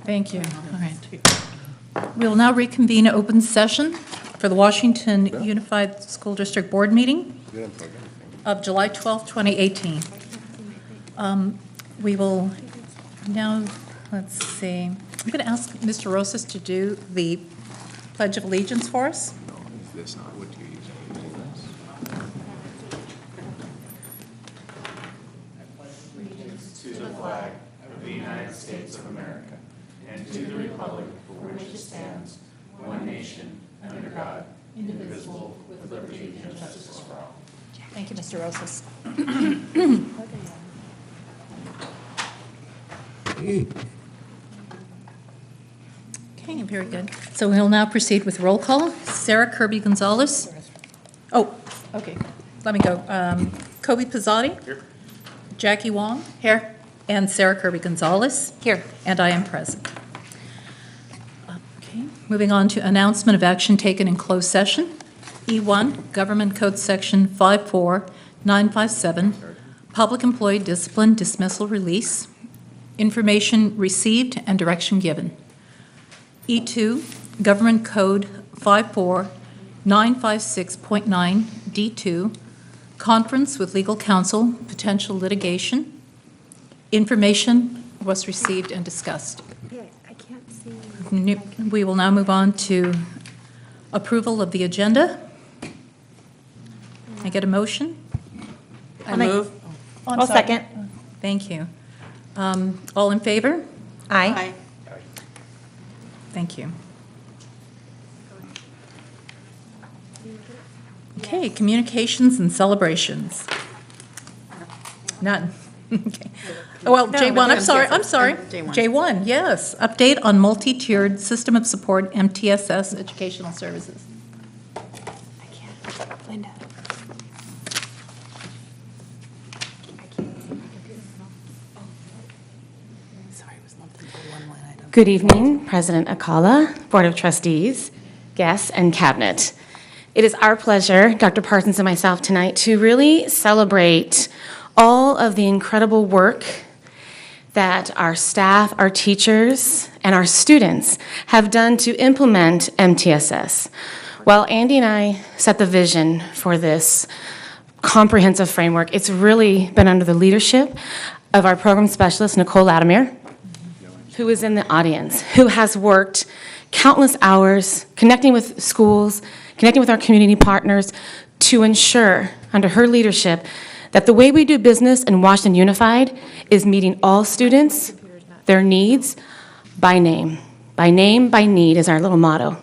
Thank you. All right. We will now reconvene open session for the Washington Unified School District Board meeting of July 12, 2018. We will now, let's see, I'm going to ask Mr. Rosas to do the Pledge of Allegiance for us. No, is this not what you're using? Allegiance to the flag of the United States of America and to the republic for which it stands, one nation, under God, indivisible, with liberty and justice for all. Thank you, Mr. Rosas. Okay, very good. So we'll now proceed with roll call. Sarah Kirby Gonzalez. Oh, okay. Let me go. Kobe Pizzotti. Here. Jackie Wong. Here. And Sarah Kirby Gonzalez. Here. And I am present. Okay, moving on to announcement of action taken in closed session. E1, Government Code Section 54957, Public Employee Discipline, Dismissal, Release, Information Received and Direction Given. E2, Government Code 54956.9, D2, Conference with Legal Counsel, Potential Litigation. Information was received and discussed. Yeah, I can't see. We will now move on to approval of the agenda. I get a motion? I move. Oh, I'm I'll sorry. second. Thank you. All in favor? Aye. Thank you. Okay, communications and celebrations. None. Okay. Well, No, J1, but I'm sorry, J1. J1, yes. Update on multi-tiered system of support, MTSS educational services. I can't. Linda. Good evening, President Akala, Board of Trustees, guests, and Cabinet. It is our pleasure, Dr. Parsons and myself tonight, to really celebrate all of the incredible work that our staff, our teachers, and our students have done to implement MTSS. While Andy and I set the vision for this comprehensive framework, it's really been under the leadership of our program specialist, Nicole Latimer, who is in the audience, who has worked countless hours connecting with schools, connecting with our community partners to ensure, under her leadership, that the way we do business in Washington Unified is meeting all students, their needs, by name. By name, by need is our little motto.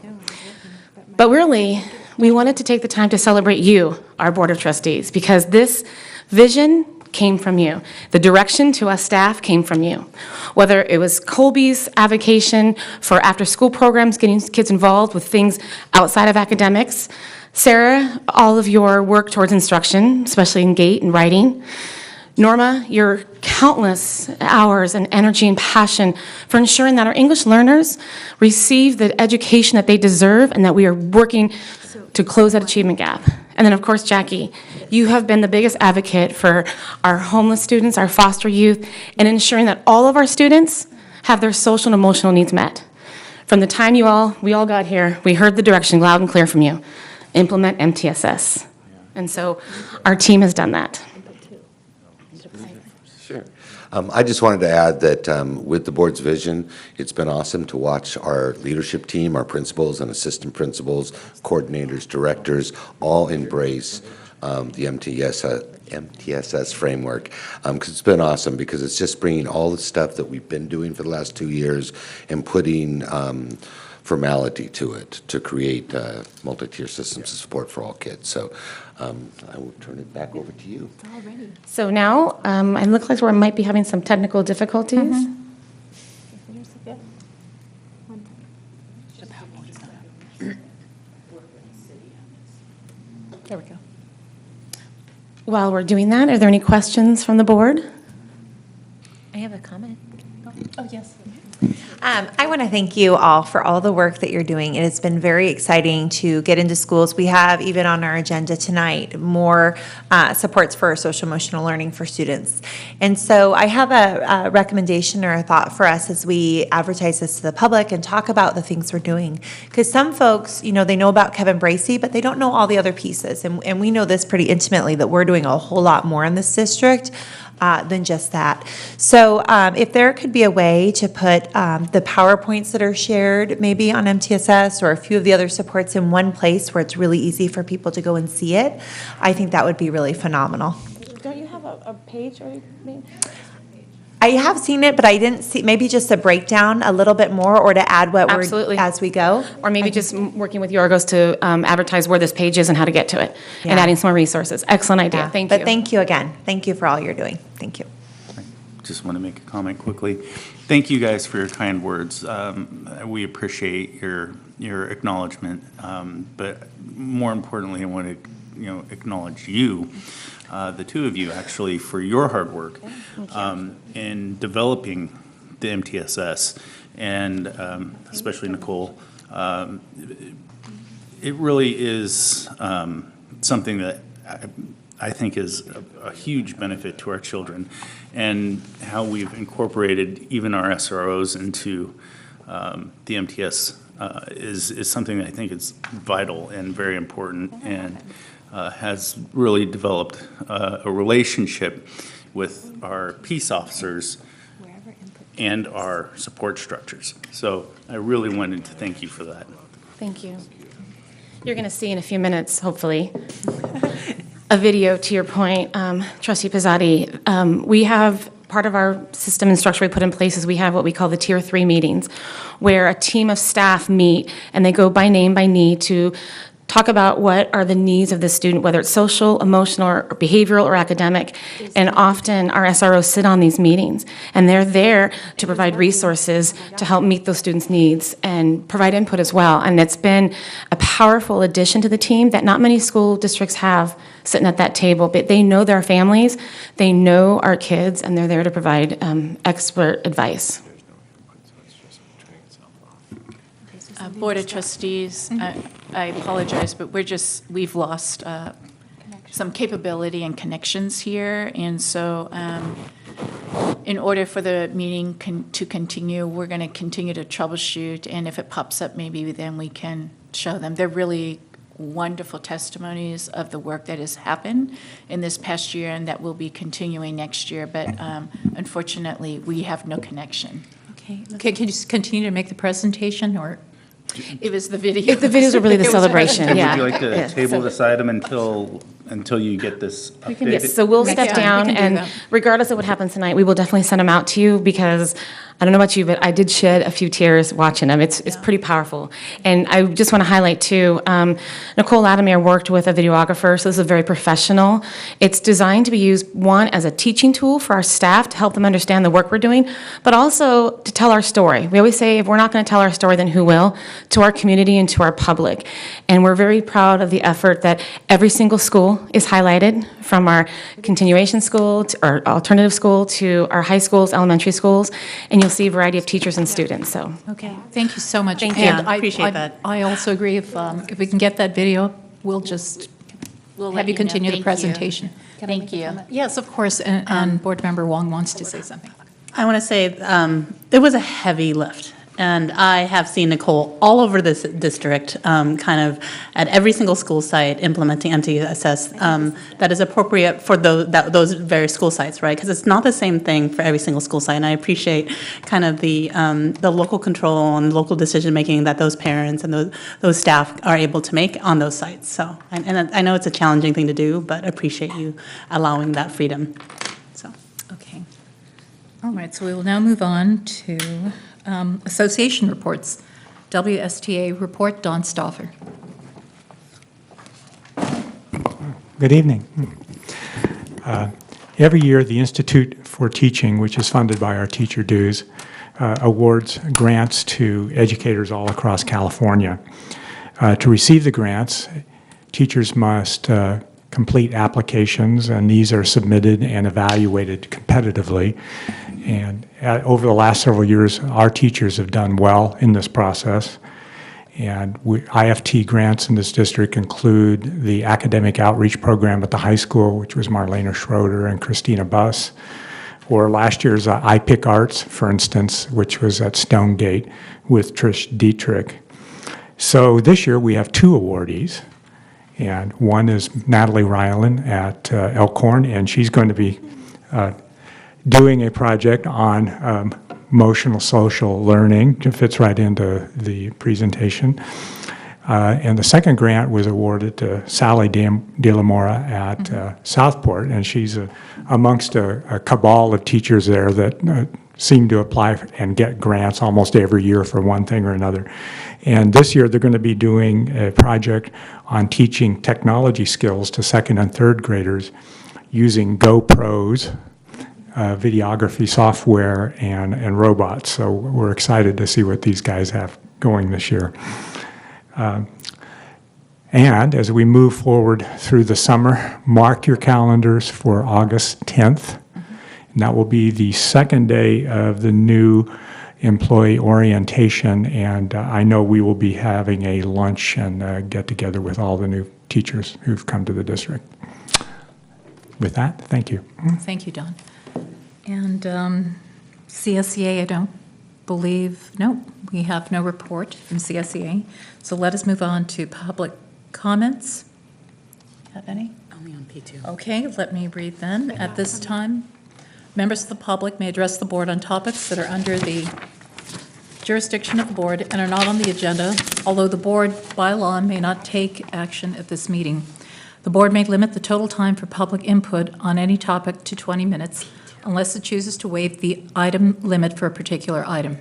But really, we wanted to take the time to celebrate you, our Board of Trustees, because this vision came from you. The direction to us staff came from you. Whether it was Colby's advocacy for after-school programs, getting kids involved with things outside of academics, Sarah, all of your work towards instruction, especially in GATE and writing, Norma, your countless hours and energy and passion for ensuring that our English learners receive the education that they deserve and that we are working to close that achievement gap. And then, of course, Jackie, you have been the biggest advocate for our homeless students, our foster youth, and ensuring that all of our students have their social and emotional needs met. From the time we all got here, we heard the direction loud and clear from you. Implement MTSS. And so our team has done that. Sure. I just wanted to add that with the board's vision, it's been awesome to watch our leadership team, our principals and assistant principals, coordinators, directors, all embrace the MTSS framework. Because it's been awesome, because it's just bringing all the stuff that we've been doing for the last 2 years and putting formality to it to create multi-tier systems of support for all kids. So I will turn it back over to you. So now, it looks like we might be having some technical difficulties. There we go. While we're doing that, are there any questions from the board? I have a comment. Oh, yes. I want to thank you all for all the work that you're doing. It has been very exciting to get into schools. We have, even on our agenda tonight, more supports for social emotional learning for students. And so I have a recommendation or a thought for us as we advertise this to the public and talk about the things we're doing. Because some folks, you know, they know about Kevin Bracey, but they don't know all the other pieces. And we know this pretty intimately, that we're doing a whole lot more in this district than just that. So if there could be a way to put the PowerPoints that are shared maybe on MTSS or a few of the other supports in one place where it's really easy for people to go and see it, I think that would be really phenomenal. Don't you have a page or maybe? I have seen it, but I didn't see, maybe just a breakdown a little bit more, or to add what Absolutely. we're, as we go. Or maybe just working with Yorgos to advertise where this page is and how to get to it, and Yeah. adding some more resources. Excellent idea. Yeah. Thank you. But thank you again. Thank you for all you're doing. Thank you. Just want to make a comment quickly. Thank you guys for your kind words. We appreciate your acknowledgement, but more importantly, I want to acknowledge you, the two of you actually, for your hard work in developing the MTSS, and especially Nicole. It really is something that I think is a huge benefit to our children, and how we've incorporated even our SROs into the MTS is something that I think is vital and very important, and has really developed a relationship with our peace officers and our support structures. So I really wanted to thank you for that. Thank you. You're going to see in a few minutes, hopefully, a video to your point, Trustee Pizzotti. We have part of our system and structure we put in place is we have what we call the Tier 3 meetings, where a team of staff meet and they go by name by need to talk about what are the needs of the student, whether it's social, emotional, or behavioral, or academic. And often our SROs sit on these meetings, and they're there to provide resources to help meet those students' needs and provide input as well. And it's been a powerful addition to the team that not many school districts have sitting at that table. But they know their families, they know our kids, and they're there to provide expert advice. Board of Trustees, I apologize, but we've lost some capability and connections here. And so in order for the meeting to continue, we're going to continue to troubleshoot. And if it pops up, maybe then we can show them. They're really wonderful testimonies of the work that has happened in this past year and that will be continuing next year. But unfortunately, we have no connection. Okay, can you just continue to make the presentation, or? It was the video. The videos are really the It was celebration, yeah. Would you like to Yeah. table this item until you get this updated? Yes, so we'll step Yeah, down, we can do and that. regardless of what happens tonight, we will definitely send them out to you, because I don't know about you, but I did shed a few tears watching them. It's pretty powerful. And I just want to highlight, too, Nicole Latimer worked with a videographer, so this is very professional. It's designed to be used, one, as a teaching tool for our staff to help them understand the work we're doing, but also to tell our story. We always say, if we're not going to tell our story, then who will? To our community and to our public. And we're very proud of the effort that every single school is highlighted, from our continuation school to our alternative school to our high schools, elementary schools, and you'll see a variety of teachers and students. So Okay, thank you so much. Thank you. And Yeah, appreciate that. I also agree, if we can get that video, we'll just We'll have let you know. continue the Thank you. presentation. Thank you. Yes, of course, and Board Member Wong wants to say something. I want to say it was a heavy lift. And I have seen Nicole all over this district, kind of at every single school site implementing MTSS that is appropriate for those various school sites, right? Because it's not the same thing for every single school site. And I appreciate kind of the local control and local decision making that those parents and those staff are able to make on those sites. So, and I know it's a challenging thing to do, but I appreciate you allowing that freedom. So. Okay. All right, so we will now move on to association reports. WSTA report, Don Stauffer. Good evening. Every year, the Institute for Teaching, which is funded by our teacher dues, awards grants to educators all across California. To receive the grants, teachers must complete applications, and these are submitted and evaluated competitively. And over the last several years, our teachers have done well in this process. And IFT grants in this district include the academic outreach program at the high school, which was Marlena Schroeder and Christina Buss, or last year's iPick Arts, for instance, which was at Stonegate with Trish Dietrich. So this year we have 2 awardees, and one is Natalie Ryland at Elkhorn, and she's going to be doing a project on emotional social learning. It fits right into the presentation. And the second grant was awarded to Sally De La Mora at Southport, and she's amongst a cabal of teachers there that seem to apply and get grants almost every year for one thing or another. And this year they're going to be doing a project on teaching technology skills to 2nd and 3rd graders using GoPros, videography software, and robots. So we're excited to see what these guys have going this year. And as we move forward through the summer, mark your calendars for August 10th. And that will be the second day of the new employee orientation, and I know we will be having a lunch and get together with all the new teachers who've come to the district. With that, thank you. Thank you, Don. And CSEA, I don't believe, no, we have no report from CSEA. So let us move on to public comments. Have any? Only on P2. Okay, let me read then. At this time, members of the public may address the board on topics that are under the jurisdiction of the board and are not on the agenda, although the board by law may not take action at this meeting. The board may limit the total time for public input on any topic to 20 minutes unless it chooses to waive the item limit for a particular item.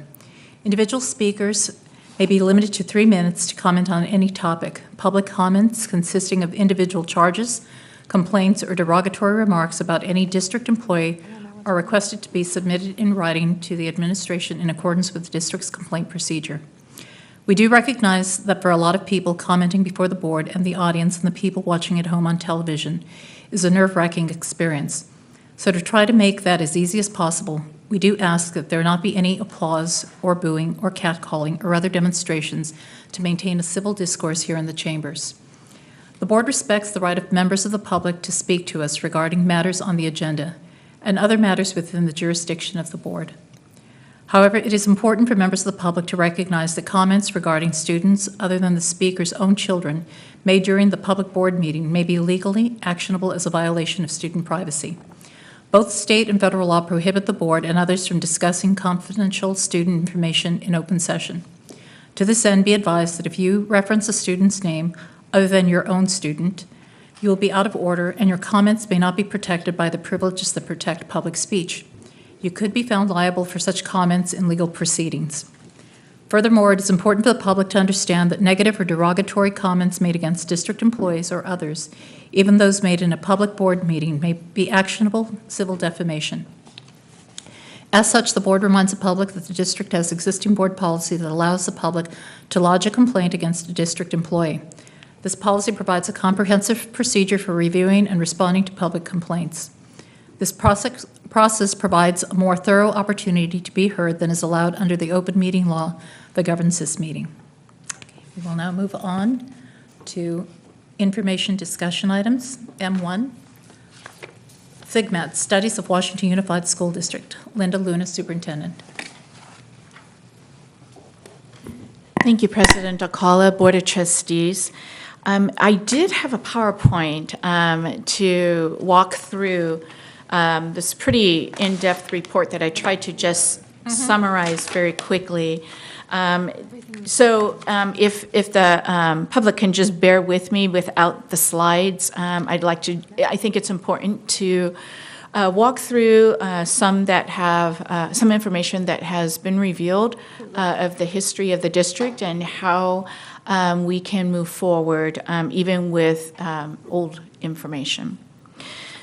Individual speakers may be limited to 3 minutes to comment on any topic. Public comments consisting of individual charges, complaints, or derogatory remarks about any district employee are requested to be submitted in writing to the administration in accordance with the district's complaint procedure. We do recognize that for a lot of people, commenting before the board and the audience and the people watching at home on television is a nerve-wracking experience. So to try to make that as easy as possible, we do ask that there not be any applause or booing or catcalling or other demonstrations to maintain a civil discourse here in the chambers. The board respects the right of members of the public to speak to us regarding matters on the agenda and other matters within the jurisdiction of the board. However, it is important for members of the public to recognize that comments regarding students other than the speaker's own children made during the public board meeting may be legally actionable as a violation of student privacy. Both state and federal law prohibit the board and others from discussing confidential student information in open session. To this end, be advised that if you reference a student's name other than your own student, you will be out of order and your comments may not be protected by the privileges that protect public speech. You could be found liable for such comments in legal proceedings. Furthermore, it is important for the public to understand that negative or derogatory comments made against district employees or others, even those made in a public board meeting, may be actionable civil defamation. As such, the board reminds the public that the district has existing board policy that allows the public to lodge a complaint against a district employee. This policy provides a comprehensive procedure for reviewing and responding to public complaints. This process provides a more thorough opportunity to be heard than is allowed under the open meeting law that governs this meeting. We will now move on to information discussion items. M1, Fitment, Studies of Washington Unified School District. Linda Luna, Superintendent. Thank you, President Alcala, Board of Trustees. I did have a PowerPoint to walk through this pretty in-depth report that I tried to just summarize very quickly. So if the public can just bear with me without the slides, I think it's important to walk through some information that has been revealed of the history of the district and how we can move forward even with old information.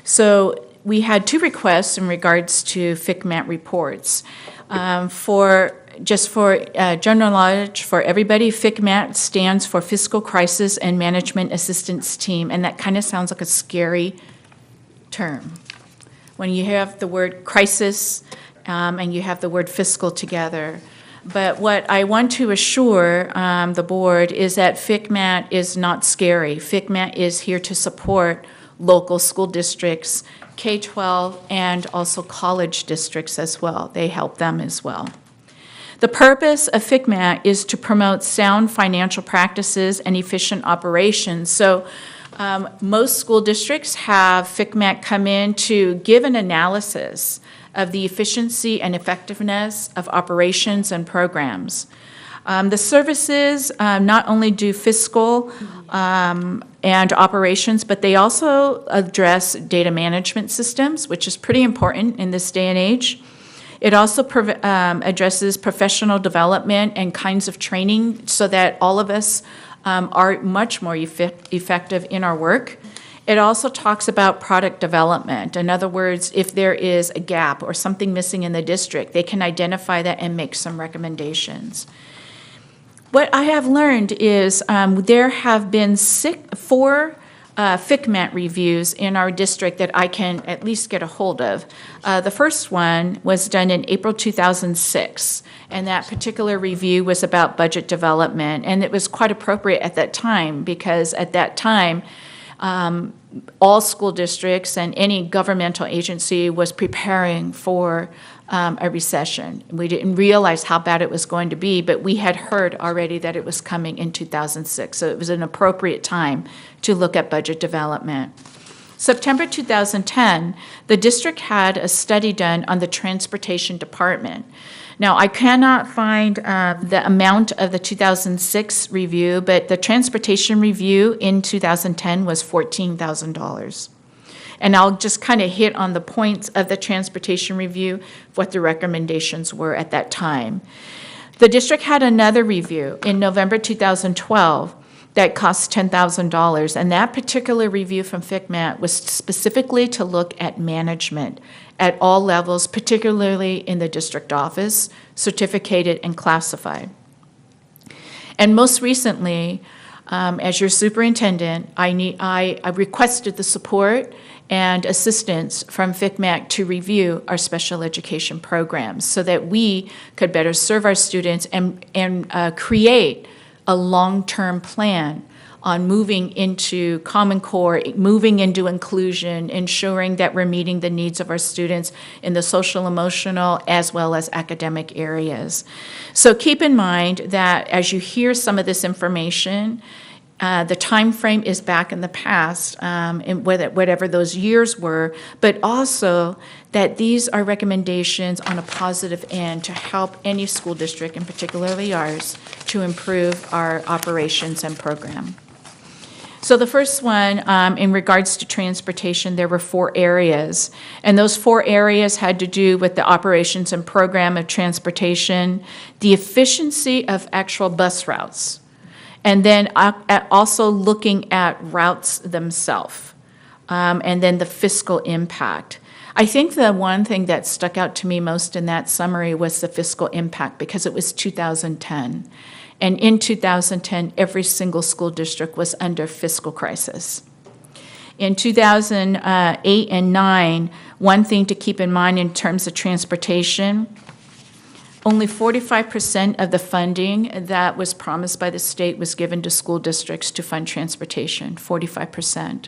So we had two requests in regards to Fitment reports. Just for general knowledge for everybody, Fitment stands for Fiscal Crisis and Management Assistance Team, and that kind of sounds like a scary term. When you have the word crisis and you have the word fiscal together. But what I want to assure the board is that Fitment is not scary. Fitment is here to support local school districts, K-12, and also college districts as well. They help them as well. The purpose of Fitment is to promote sound financial practices and efficient operations. So most school districts have Fitment come in to give an analysis of the efficiency and effectiveness of operations and programs. The services not only do fiscal and operations, but they also address data management systems, which is pretty important in this day and age. It also addresses professional development and kinds of training so that all of us are much more effective in our work. It also talks about product development. In other words, if there is a gap or something missing in the district, they can identify that and make some recommendations. What I have learned is there have been 4 Fitment reviews in our district that I can at least get a hold of. The first one was done in April 2006, and that particular review was about budget development, and it was quite appropriate at that time because at that time, all school districts and any governmental agency was preparing for a recession. We didn't realize how bad it was going to be, but we had heard already that it was coming in 2006, so it was an appropriate time to look at budget development. September 2010, the district had a study done on the transportation department. Now, I cannot find the amount of the 2006 review, but the transportation review in 2010 was $14,000. And I'll just kind of hit on the points of the transportation review, what the recommendations were at that time. The district had another review in November 2012 that cost $10,000, and that particular review from Fitment was specifically to look at management at all levels, particularly in the district office, certificated and classified. And most recently, as your superintendent, I requested the support and assistance from Fitment to review our special education programs so that we could better serve our students and create a long-term plan on moving into Common Core, moving into inclusion, ensuring that we're meeting the needs of our students in the social, emotional, as well as academic areas. So keep in mind that as you hear some of this information, the time frame is back in the past, in whatever those years were, but also that these are recommendations on a positive end to help any school district, and particularly ours, to improve our operations and program. So the first one, in regards to transportation, there were 4 areas, and those 4 areas had to do with the operations and program of transportation, the efficiency of actual bus routes, and then also looking at routes themselves, and then the fiscal impact. I think the one thing that stuck out to me most in that summary was the fiscal impact because it was 2010. And in 2010, every single school district was under fiscal crisis. In 2008 and 9, one thing to keep in mind in terms of transportation, only 45% of the funding that was promised by the state was given to school districts to fund transportation, 45%.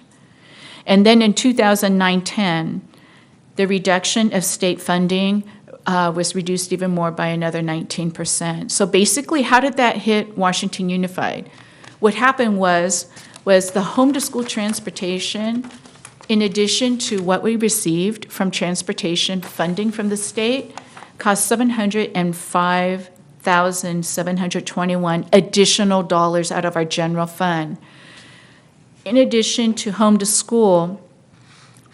And then in 2009-10, the reduction of state funding was reduced even more by another 19%. So basically, how did that hit Washington Unified? What happened was the home to school transportation, in addition to what we received from transportation funding from the state, cost $705,721 additional dollars out of our general fund. In addition to home to school,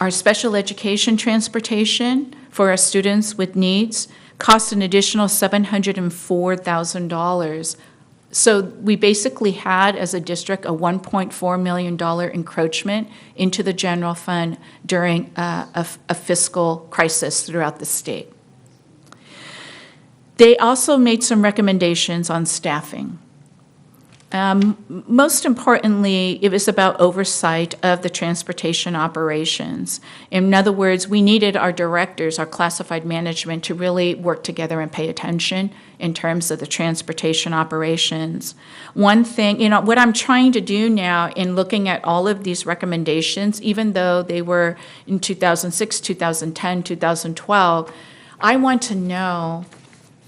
our special education transportation for our students with needs cost an additional $704,000 So we basically had, as a district, a $1.4 million encroachment into the general fund during a fiscal crisis throughout the state. They also made some recommendations on staffing. Most importantly, it was about oversight of the transportation operations. In other words, we needed our directors, our classified management, to really work together and pay attention in terms of the transportation operations. One thing, what I'm trying to do now in looking at all of these recommendations, even though they were in 2006, 2010, 2012, I want to know,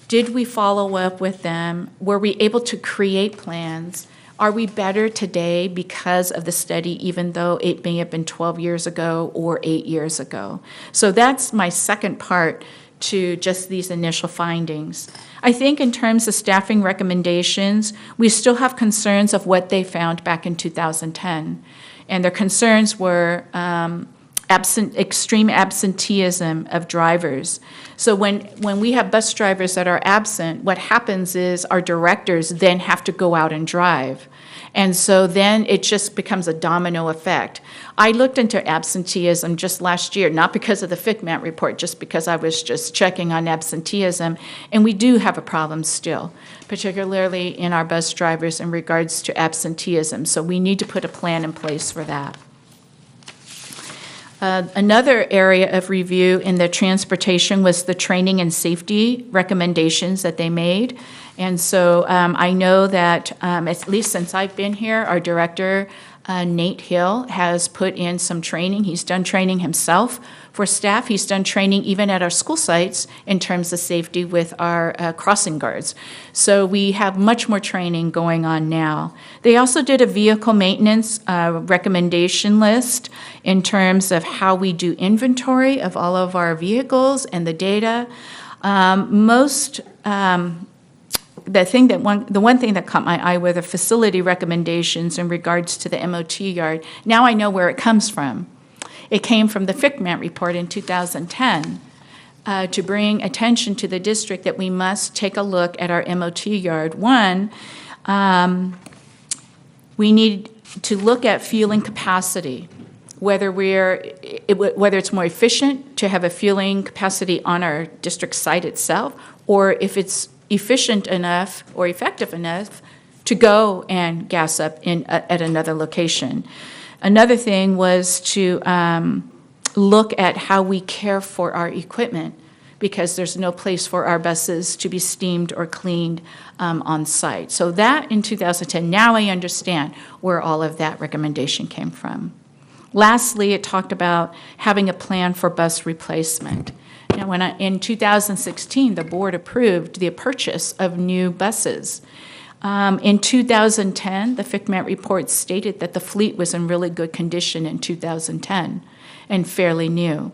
did we follow up with them? Were we able to create plans? Are we better today because of the study, even though it may have been 12 years ago or 8 years ago? So that's my second part to just these initial findings. I think in terms of staffing recommendations, we still have concerns of what they found back in 2010. And their concerns were extreme absenteeism of drivers. So when we have bus drivers that are absent, what happens is our directors then have to go out and drive. And so then it just becomes a domino effect. I looked into absenteeism just last year, not because of the Fitment report, just because I was just checking on absenteeism, and we do have a problem still, particularly in our bus drivers in regards to absenteeism. So we need to put a plan in place for that. Another area of review in the transportation was the training and safety recommendations that they made. And so I know that, at least since I've been here, our director, Nate Hill, has put in some training. He's done training himself for staff. He's done training even at our school sites in terms of safety with our crossing guards. So we have much more training going on now. They also did a vehicle maintenance recommendation list in terms of how we do inventory of all of our vehicles and the data. The one thing that caught my eye were the facility recommendations in regards to the MOT yard. Now I know where it comes from. It came from the Fitment report in 2010 to bring attention to the district that we must take a look at our MOT yard. One, we need to look at fueling capacity, whether it's more efficient to have a fueling capacity on our district site itself, or if it's efficient enough or effective enough to go and gas up at another location. Another thing was to look at how we care for our equipment, because there's no place for our buses to be steamed or cleaned on site. So that in 2010, now I understand where all of that recommendation came from. Lastly, it talked about having a plan for bus replacement. Now, in 2016, the board approved the purchase of new buses. In 2010, the Fitment report stated that the fleet was in really good condition in 2010 and fairly new.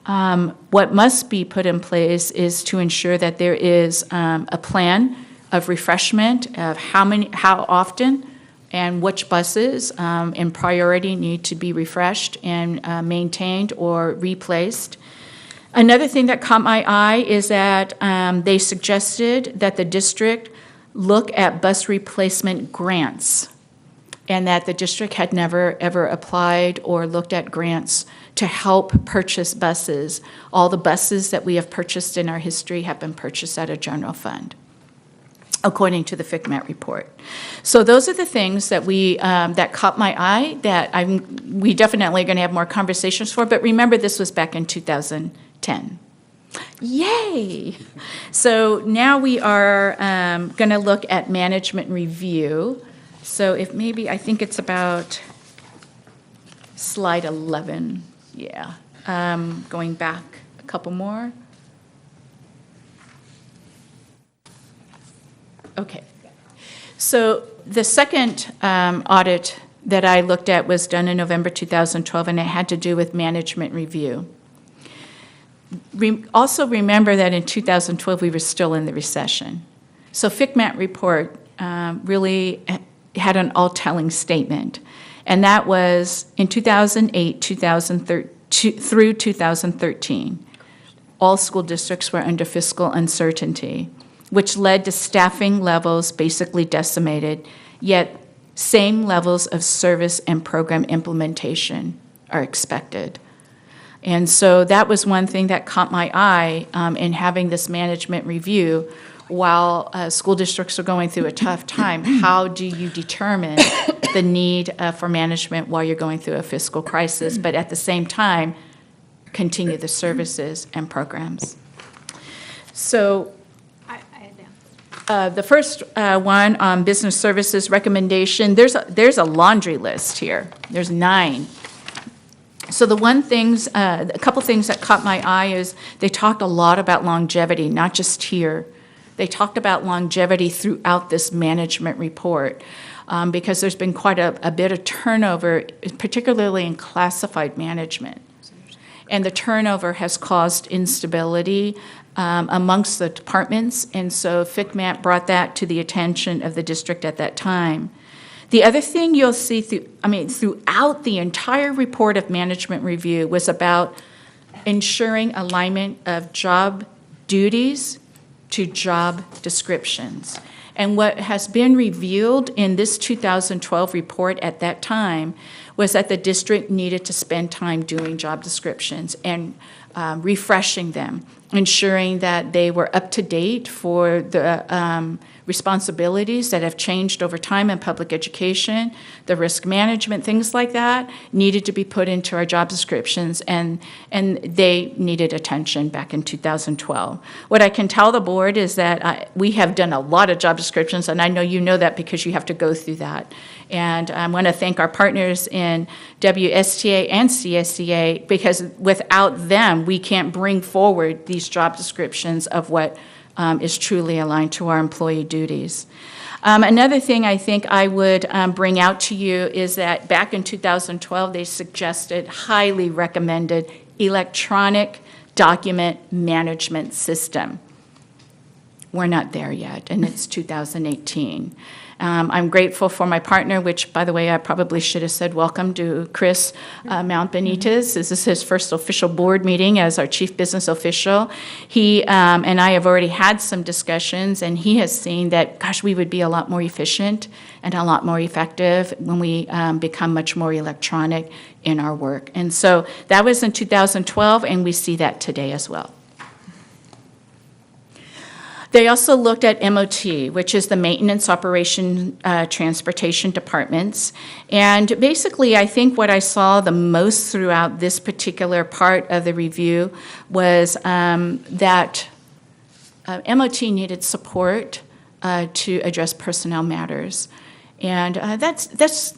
What must be put in place is to ensure that there is a plan of refreshment of how often and which buses in priority need to be refreshed and maintained or replaced. Another thing that caught my eye is that they suggested that the district look at bus replacement grants, and that the district had never, ever applied or looked at grants to help purchase buses. All the buses that we have purchased in our history have been purchased out of general fund, according to the Fitment report. So those are the things that that caught my eye that we definitely are going to have more conversations for. But remember, this was back in 2010. Yay! So now we are going to look at management review. So if maybe, I think it's about slide 11. Yeah. Going back a couple more. Okay. So the second audit that I looked at was done in November 2012, and it had to do with management review. Also remember that in 2012, we were still in the recession. So Fitment report really had an all-telling statement, and that was in 2008, through 2013, all school districts were under fiscal uncertainty. which led to staffing levels basically decimated, yet same levels of service and program implementation are expected. And so that was one thing that caught my eye in having this management review. While school districts are going through a tough time, how do you determine the need for management while you're going through a fiscal crisis, but at the same time, continue the services and programs? So the first one on business services recommendation, there's a laundry list here. There's 9. So a couple things that caught my eye is they talked a lot about longevity, not just here. They talked about longevity throughout this management report because there's been quite a bit of turnover, particularly in classified management. And the turnover has caused instability amongst the departments, and so Fitment brought that to the attention of the district at that time. The other thing you'll see throughout the entire report of management review was about ensuring alignment of job duties to job descriptions. And what has been revealed in this 2012 report at that time was that the district needed to spend time doing job descriptions and refreshing them, ensuring that they were up to date for the responsibilities that have changed over time in public education, the risk management, things like that, needed to be put into our job descriptions, and they needed attention back in 2012. What I can tell the board is that we have done a lot of job descriptions, and I know you know that because you have to go through that. And I want to thank our partners in WSTA and CSEA, because without them, we can't bring forward these job descriptions of what is truly aligned to our employee duties. Another thing I think I would bring out to you is that back in 2012, they suggested, highly recommended, electronic document management system. We're not there yet, and it's 2018. I'm grateful for my partner, which, by the way, I probably should have said welcome to Chris Mount Benitez. This is his first official board meeting as our chief business official. He and I have already had some discussions, and he has seen that, gosh, we would be a lot more efficient and a lot more effective when we become much more electronic in our work. And so that was in 2012, and we see that today as well. They also looked at MOT, which is the Maintenance Operation Transportation Departments. And basically, I think what I saw the most throughout this particular part of the review was that MOT needed support to address personnel matters. And that's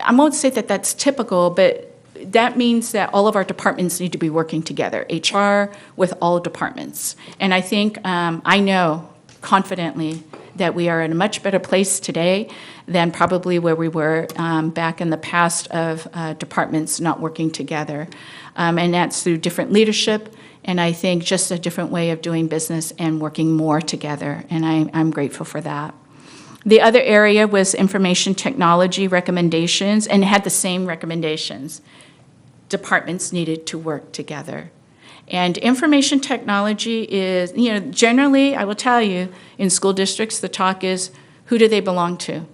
I won't say that that's typical, but that means that all of our departments need to be working together, HR with all departments. And I think, I know confidently that we are in a much better place today than probably where we were back in the past of departments not working together. And that's through different leadership, and I think just a different way of doing business and working more together, and I'm grateful for that. The other area was information technology recommendations, and had the same recommendations. Departments needed to work together. And information technology is, generally, I will tell you, in school districts, the talk is, who do they belong to?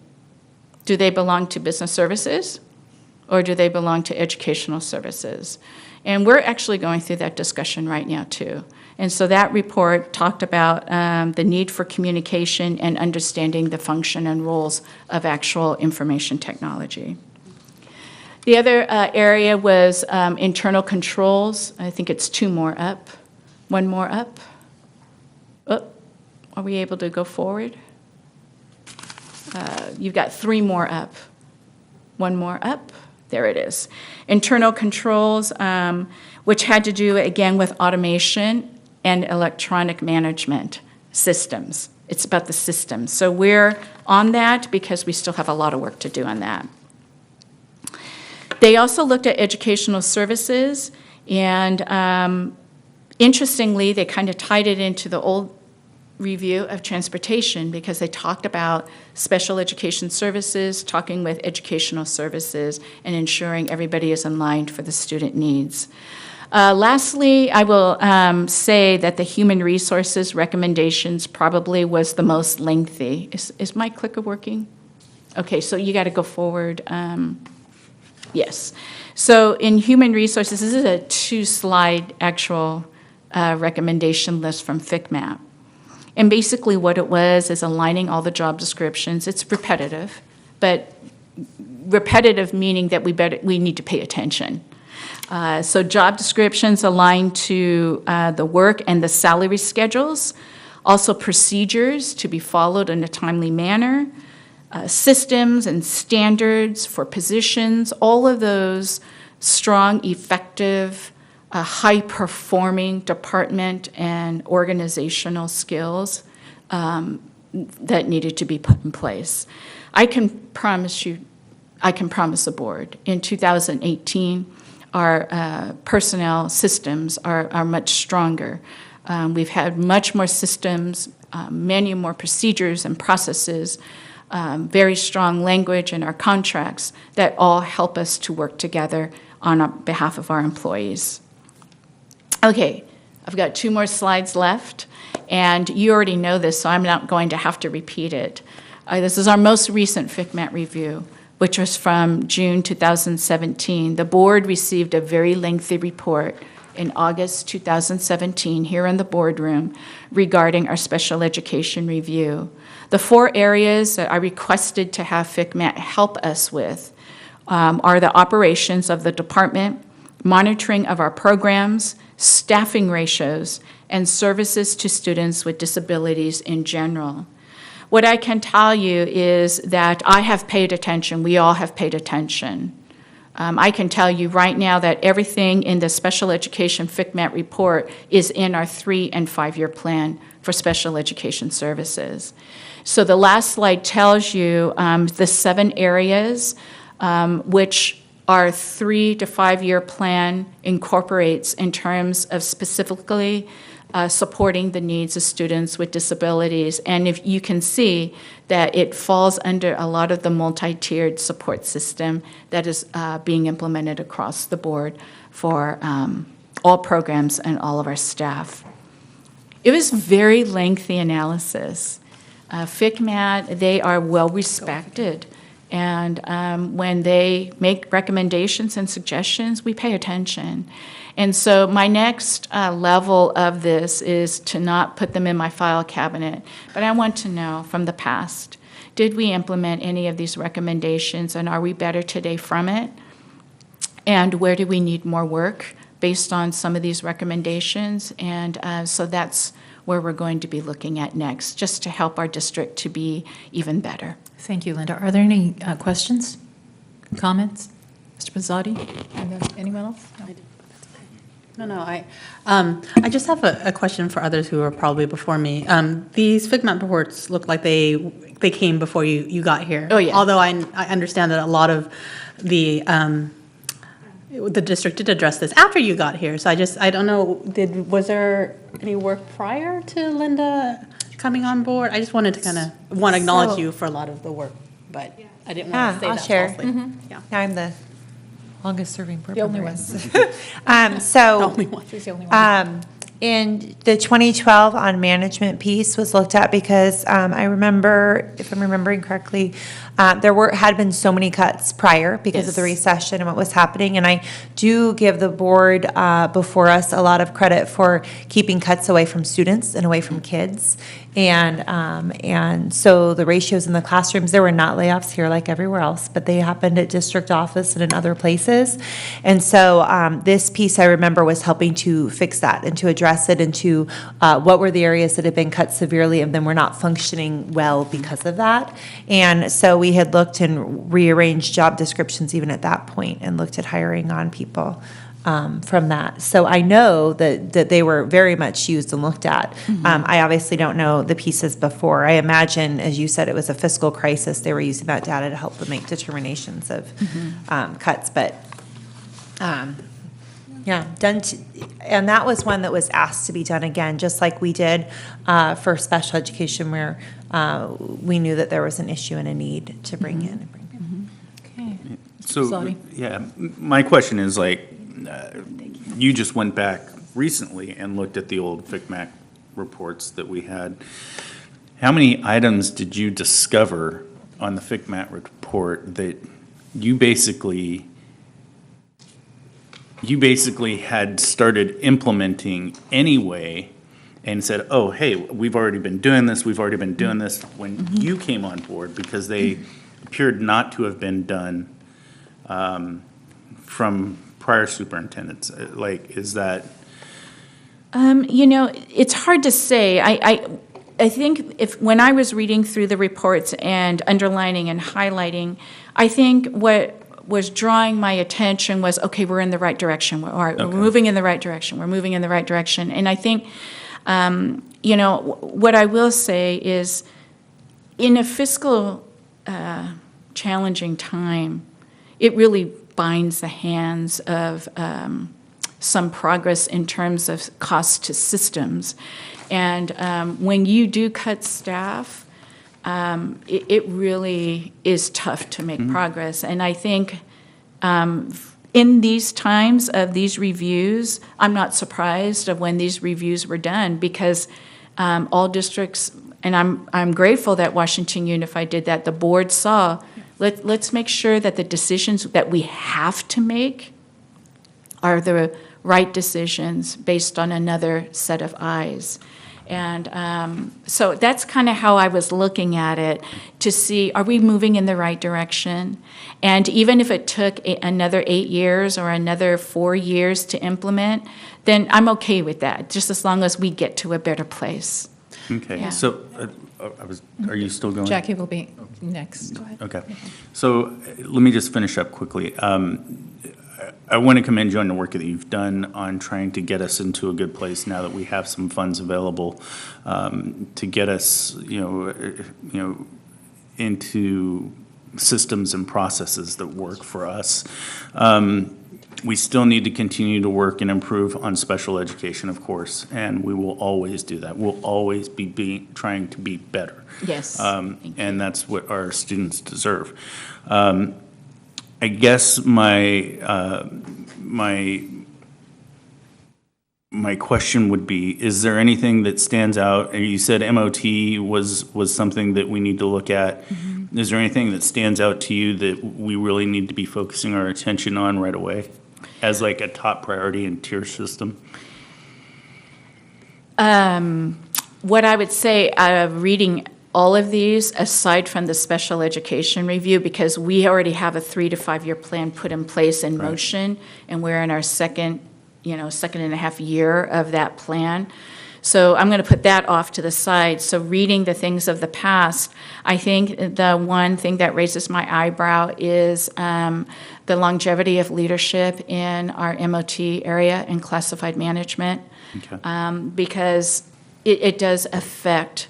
Do they belong to business services, or do they belong to educational services? And we're actually going through that discussion right now, too. And so that report talked about the need for communication and understanding the function and roles of actual information technology. The other area was internal controls. I think it's 2 more up. 1 more up. Oh, are we able to go forward? You've got 3 more up. 1 more up. There it is. Internal controls, which had to do, again, with automation and electronic management systems. It's about the systems. So we're on that because we still have a lot of work to do on that. They also looked at educational services, and interestingly, they kind of tied it into the old review of transportation because they talked about special education services, talking with educational services, and ensuring everybody is in line for the student needs. Lastly, I will say that the human resources recommendations probably was the most lengthy. Is my clicker working? Okay, so you got to go forward. Yes. So in human resources, this is a 2-slide actual recommendation list from Fitment. And basically what it was is aligning all the job descriptions. It's repetitive, but repetitive meaning that we need to pay attention. So job descriptions aligned to the work and the salary schedules, also procedures to be followed in a timely manner, systems and standards for positions, all of those strong, effective, high-performing department and organizational skills that needed to be put in place. I can promise the board, in 2018, our personnel systems are much stronger. We've had much more systems, many more procedures and processes, very strong language in our contracts that all help us to work together on behalf of our employees. Okay, I've got 2 more slides left, and you already know this, so I'm not going to have to repeat it. This is our most recent Fitment review, which was from June 2017. The board received a very lengthy report in August 2017 here in the boardroom regarding our special education review. The 4 areas that I requested to have Fitment help us with are the operations of the department, monitoring of our programs, staffing ratios, and services to students with disabilities in general. What I can tell you is that I have paid attention, we all have paid attention. I can tell you right now that everything in the special education Fitment report is in our 3- and 5-year plan for special education services. So the last slide tells you the 7 areas which our 3- to 5-year plan incorporates in terms of specifically supporting the needs of students with disabilities. And if you can see that it falls under a lot of the multi-tiered support system that is being implemented across the board for all programs and all of our staff. It was very lengthy analysis. Fitment, they are well respected. And when they make recommendations and suggestions, we pay attention. And so my next level of this is to not put them in my file cabinet, but I want to know from the past, did we implement any of these recommendations, and are we better today from it? And where do we need more work based on some of these recommendations? And so that's where we're going to be looking at next, just to help our district to be even better. Thank you, Linda. Are there any questions, comments? Mr. Pizzotti? And then anyone else? No, I just have a question for others who are probably before me. These Fitment reports look like they came before you got here. Oh, yeah. Although I understand that a lot of the district did address this after you got here. So I don't know, was there any work prior to Linda coming on board? I just wanted to kind of acknowledge you for a lot of the work, but I didn't want to say I'll that share. falsely. Yeah. I'm the longest-serving board The only member. one. So, Only one. She's the only one. in the 2012 on management piece was looked at because I remember, if I'm remembering correctly, there had been so many cuts prior because of the recession and what was happening. And I do give the board before us a lot of credit for keeping cuts away from students and away from kids. And so the ratios in the classrooms, there were not layoffs here like everywhere else, but they happened at district office and in other places. And so this piece I remember was helping to fix that and to address it and to what were the areas that had been cut severely and then were not functioning well because of that. And so we had looked and rearranged job descriptions even at that point and looked at hiring on people from that. So I know that they were very much used and looked at. I obviously don't know the pieces before. I imagine, as you said, it was a fiscal crisis. They were using that data to help them make determinations of cuts. But yeah, and that was one that was asked to be done again, just like we did for special education, where we knew that there was an issue and a need to bring in. Okay. So, Pizzotti. yeah, my question is like, you just went back recently and looked at the old FICMAC reports that we had. How many items did you discover on the FICMAC report that you basically had started implementing anyway and said, oh, hey, we've already been doing this when you came on board, because they appeared not to have been done from prior superintendents? Like, is that? It's hard to say. I think when I was reading through the reports and underlining and highlighting, I think what was drawing my attention was, okay, we're in the right direction. We're moving in the right direction. We're moving in the right direction. And I think, what I will say is, in a fiscal challenging time, it really binds the hands of some progress in terms of cost to systems. And when you do cut staff, it really is tough to make progress. And I think in these times of these reviews, I'm not surprised of when these reviews were done, because all districts, and I'm grateful that Washington Unified did that, the board saw, let's make sure that the decisions that we have to make are the right decisions based on another set of eyes. And so that's kind of how I was looking at it, to see, are we moving in the right direction? And even if it took another 8 years or another 4 years to implement, then I'm okay with that, just as long as we get to a better place. Okay, Yeah. so are you still going? Jackie will be next. Okay, so let me just finish up quickly. I want to commend you on the work that you've done on trying to get us into a good place now that we have some funds available to get us, into systems and processes that work for us. We still need to continue to work and improve on special education, of course, and we will always do that. We'll always be trying to be better. Yes. And that's what our students deserve. I guess my question would be, is there anything that stands out? And you said MOT was something that we need to look at. Mm-hmm. Is there anything that stands out to you that we really need to be focusing our attention on right away as like a top priority in tier system? What I would say, reading all of these, aside from the special education review, because we already have a 3 to 5 year plan put in place in motion, and we're in our second and a half year of that plan. So I'm going to put that off to the side. So reading the things of the past, I think the one thing that raises my eyebrow is the longevity of leadership in our MOT area and classified management, because it does affect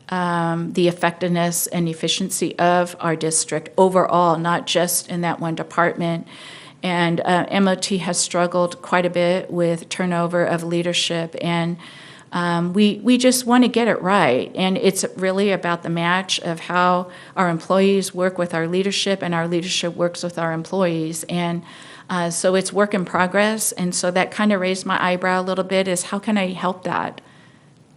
the effectiveness and efficiency of our district overall, not just in that one department. And MOT has struggled quite a bit with turnover of leadership, and we just want to get it right. And it's really about the match of how our employees work with our leadership and our leadership works with our employees. And so it's work in progress. And so that kind of raised my eyebrow a little bit, is how can I help that?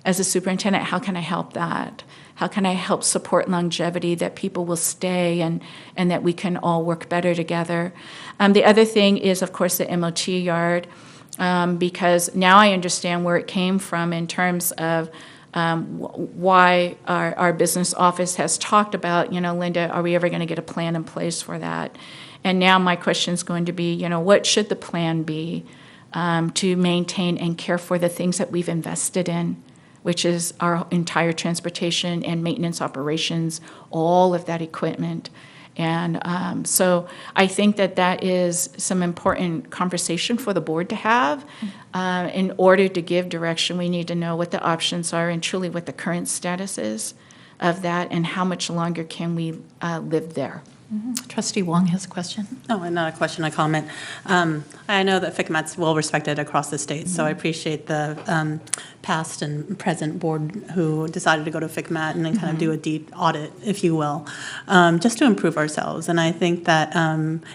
As a superintendent, how can I help that? How can I help support longevity, that people will stay and that we can all work better together? The other thing is, of course, the MOT yard, because now I understand where it came from in terms of why our business office has talked about, Linda, are we ever going to get a plan in place for that? And now my question is going to be, what should the plan be to maintain and care for the things that we've invested in, which is our entire transportation and maintenance operations, all of that equipment. And so I think that is some important conversation for the board to have. In order to give direction, we need to know what the options are and truly what the current status is of that, and how much longer can we live there. Trustee Wong has a question. No, and not a question, a comment. I know that Fitment's well respected across the state, so I appreciate the past and present board who decided to go to Fitment and then kind of do a deep audit, if you will, just to improve ourselves. And I think that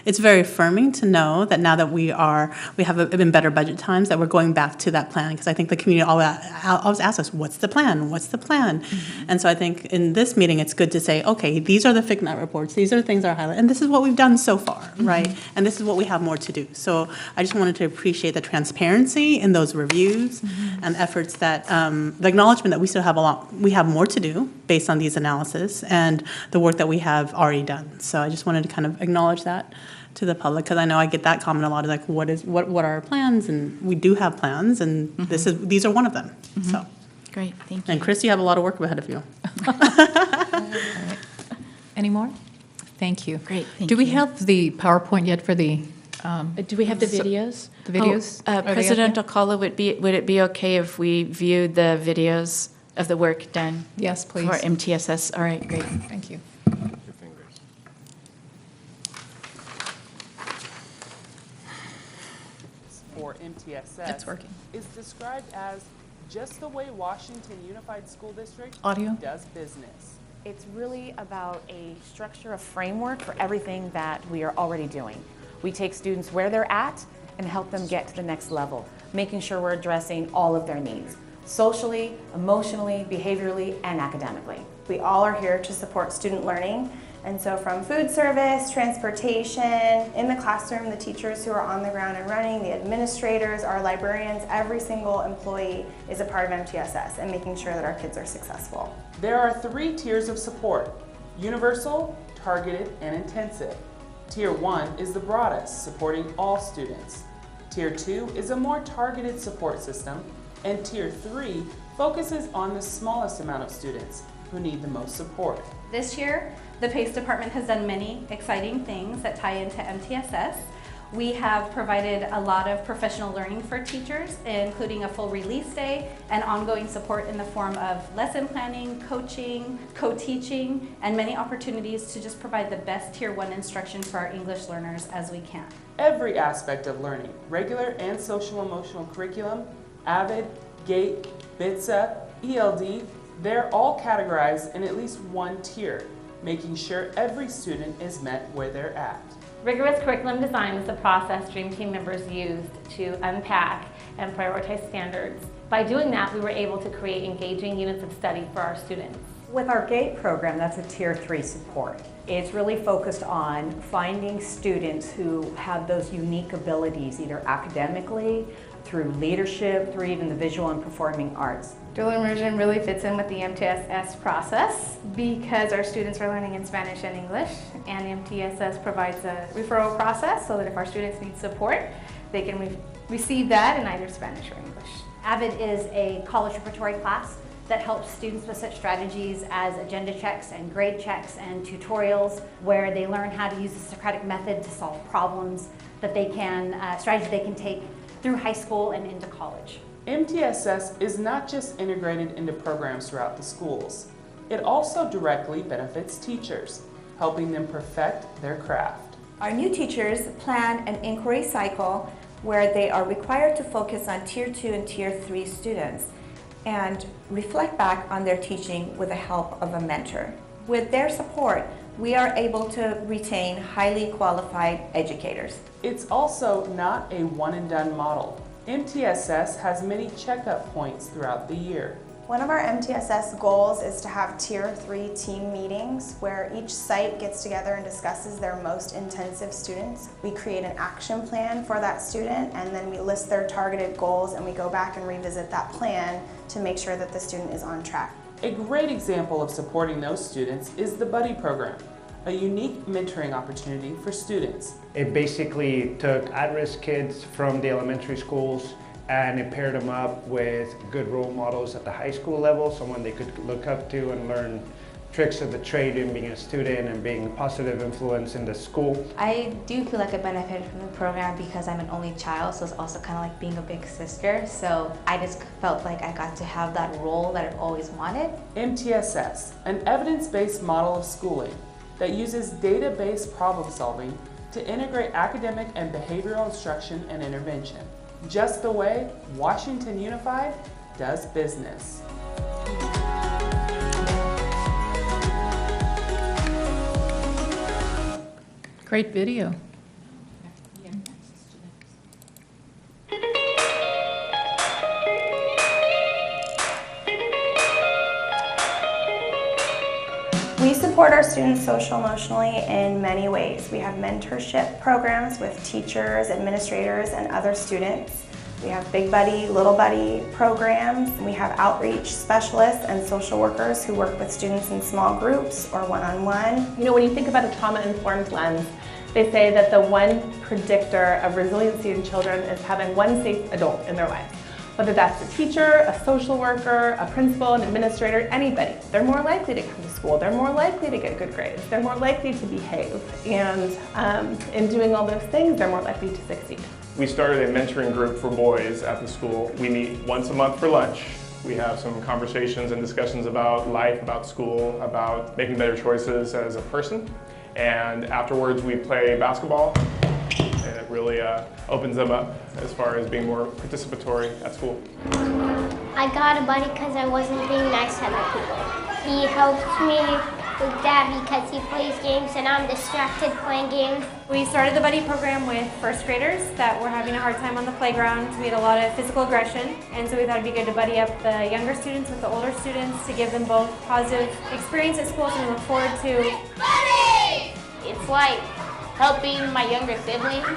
it's very affirming to know that now that we have in better budget times, that we're going back to that plan, because I think the community always asks us, what's the plan? What's the plan? And so I think in this meeting, it's good to say, okay, these are the Fitment reports, these are the things that are highlighted, and this is what we've done so far, right? And this is what we have more to do. So I just wanted to appreciate the transparency in those reviews and efforts that, the acknowledgement that we still have we have more to do based on these analysis and the work that we have already done. So I just wanted to kind of acknowledge that to the public, because I know I get that comment a lot, like what are our plans? And we do have plans, and these are one of them, so. Great, thank you. And Chris, you have a lot of work ahead of you. Any more? Thank you. Great, thank Do we you. have the PowerPoint yet for the? Do we have the videos? The videos? Are they up President there? Alcala, would it be okay if we viewed the videos of the work done? Yes, please. For MTSS, all right, great. Thank you. For MTSS It's working. is described as just the way Washington Unified School District Audio? does business. It's really about a structure, a framework for everything that we are already doing. We take students where they're at and help them get to the next level, making sure we're addressing all of their needs, socially, emotionally, behaviorally, and academically. We all are here to support student learning, and so from food service, transportation, in the classroom, the teachers who are on the ground and running, the administrators, our librarians, every single employee is a part of MTSS and making sure that our kids are successful. There are 3 tiers of support: universal, targeted, and intensive. Tier 1 is the broadest, supporting all students. Tier 2 is a more targeted support system, and Tier 3 focuses on the smallest amount of students who need the most support. This year, the PACE department has done many exciting things that tie into MTSS. We have provided a lot of professional learning for teachers, including a full release day and ongoing support in the form of lesson planning, coaching, co-teaching, and many opportunities to just provide the best Tier 1 instruction for our English learners as we can. Every aspect of learning, regular and social emotional curriculum, AVID, GATE, BITSA, ELD, they're all categorized in at least one tier, making sure every student is met where they're at. Rigorous curriculum design is the process Dream Team members used to unpack and prioritize standards. By doing that, we were able to create engaging units of study for our students. With our GATE program, that's a Tier 3 support. It's really focused on finding students who have those unique abilities, either academically, through leadership, through even the visual and performing arts. Dual immersion really fits in with the MTSS process because our students are learning in Spanish and English, and MTSS provides a referral process so that if our students need support, they can receive that in either Spanish or English. AVID is a college preparatory class that helps students with such strategies as agenda checks and grade checks and tutorials where they learn how to use the Socratic method to solve problems that they can, strategies they can take through high school and into college. MTSS is not just integrated into programs throughout the schools. It also directly benefits teachers, helping them perfect their craft. Our new teachers plan an inquiry cycle where they are required to focus on Tier 2 and Tier 3 students and reflect back on their teaching with the help of a mentor. With their support, we are able to retain highly qualified educators. It's also not a one-and-done model. MTSS has many checkup points throughout the year. One of our MTSS goals is to have Tier 3 team meetings where each site gets together and discusses their most intensive students. We create an action plan for that student, and then we list their targeted goals, and we go back and revisit that plan to make sure that the student is on track. A great example of supporting those students is the Buddy Program, a unique mentoring opportunity for students. It basically took at-risk kids from the elementary schools and it paired them up with good role models at the high school level, someone they could look up to and learn tricks of the trade in being a student and being a positive influence in the school. I do feel like I benefited from the program because I'm an only child, so it's also kind of like being a big sister. So I just felt like I got to have that role that I've always wanted. MTSS, an evidence-based model of schooling. that uses data-based problem solving to integrate academic and behavioral instruction and intervention, just the way Washington Unified does business. Great video. We support our students social-emotionally in many ways. We have mentorship programs with teachers, administrators, and other students. We have Big Buddy, Little Buddy programs. We have outreach specialists and social workers who work with students in small groups or one-on-one. You know, when you think about a trauma-informed lens, they say that the one predictor of resiliency in children is having one safe adult in their lives. Whether that's a teacher, a social worker, a principal, an administrator, anybody. They're more likely to come to school. They're more likely to get good grades. They're more likely to behave. And in doing all those things, they're more likely to succeed. We started a mentoring group for boys at the school. We meet once a month for lunch. We have some conversations and discussions about life, about school, about making better choices as a person. And afterwards we play basketball, and it really opens them up as far as being more participatory at school. I got a buddy because I wasn't being nice to other people. He helps me with that because he plays games and I'm distracted playing games. We started the buddy program with first graders that were having a hard time on the playground. We had a lot of physical aggression, and so we thought it'd be good to buddy up the younger students with the older students to give them both positive experience at school, so we look forward to. Buddy! It's like helping my younger siblings.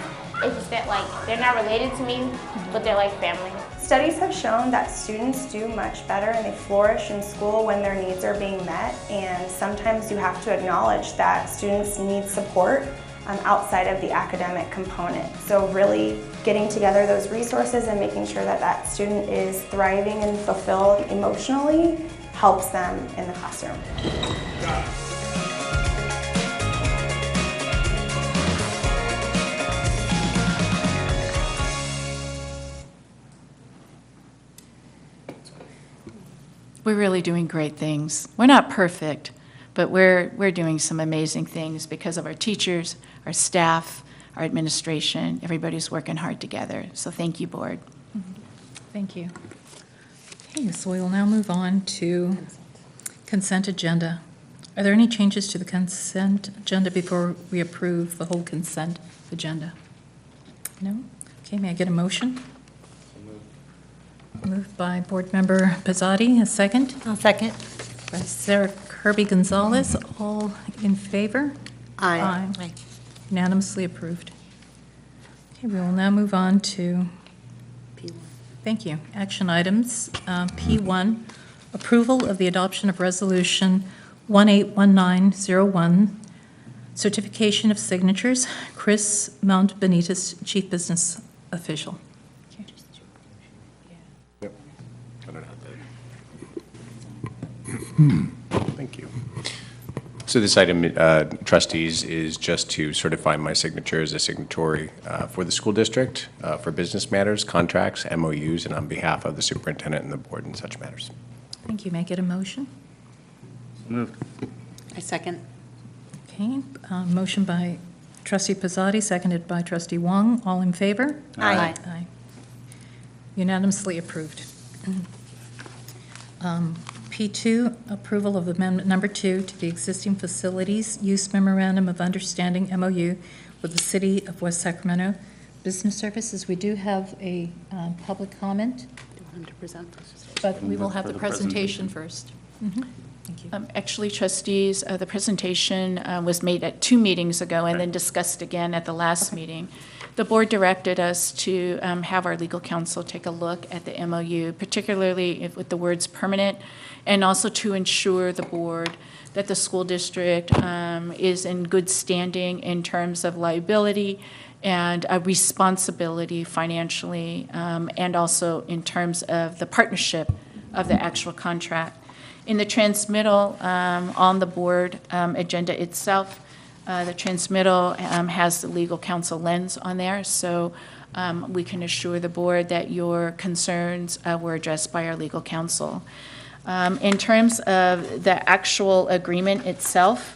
It's just that like they're not related to me, but they're like family. Studies have shown that students do much better and they flourish in school when their needs are being met, and sometimes you have to acknowledge that students need support outside of the academic component. So really getting together those resources and making sure that that student is thriving and fulfilled emotionally helps them in the classroom. We're really doing great things. We're not perfect, but we're doing some amazing things because of our teachers, our staff, our administration. Everybody's working hard together. So thank you, board. Thank you. Okay, so we will now move on to consent agenda. Are there any changes to the consent agenda before we approve the whole consent agenda? No? Okay, may I get a motion? Moved by Board Member Pizzotti, a second. I'll second. By Sarah Kirby Gonzalez, all in favor? Aye. Aye. Unanimously approved. Okay, we will now move on to P1. Thank you. Action items. P1, approval of the adoption of Resolution 181901, certification of signatures. Chris Mount Benitez, Chief Business Official. Thank you. So this item, trustees, is just to certify my signature as a signatory for the school district for business matters, contracts, MOUs, and on behalf of the superintendent and the board in such matters. Thank you. May I get a motion? Moved. I second. Okay, motion by Trustee Pizzotti, seconded by Trustee Wong. All in favor? Aye. Aye. Unanimously approved. P2, approval of amendment number 2 to the existing facilities use memorandum of understanding MOU with the City of West Sacramento Business Services. We do have a public comment, but we will have the presentation first. Mm-hmm. Thank you. Actually, trustees, the presentation was made at 2 meetings ago and then discussed again at the last meeting. The board directed us to have our legal counsel take a look at the MOU, particularly with the words permanent, and also to ensure the board that the school district is in good standing in terms of liability and responsibility financially, and also in terms of the partnership of the actual contract. In the transmittal on the board agenda itself, the transmittal has the legal counsel lens on there, so we can assure the board that your concerns were addressed by our legal counsel. In terms of the actual agreement itself,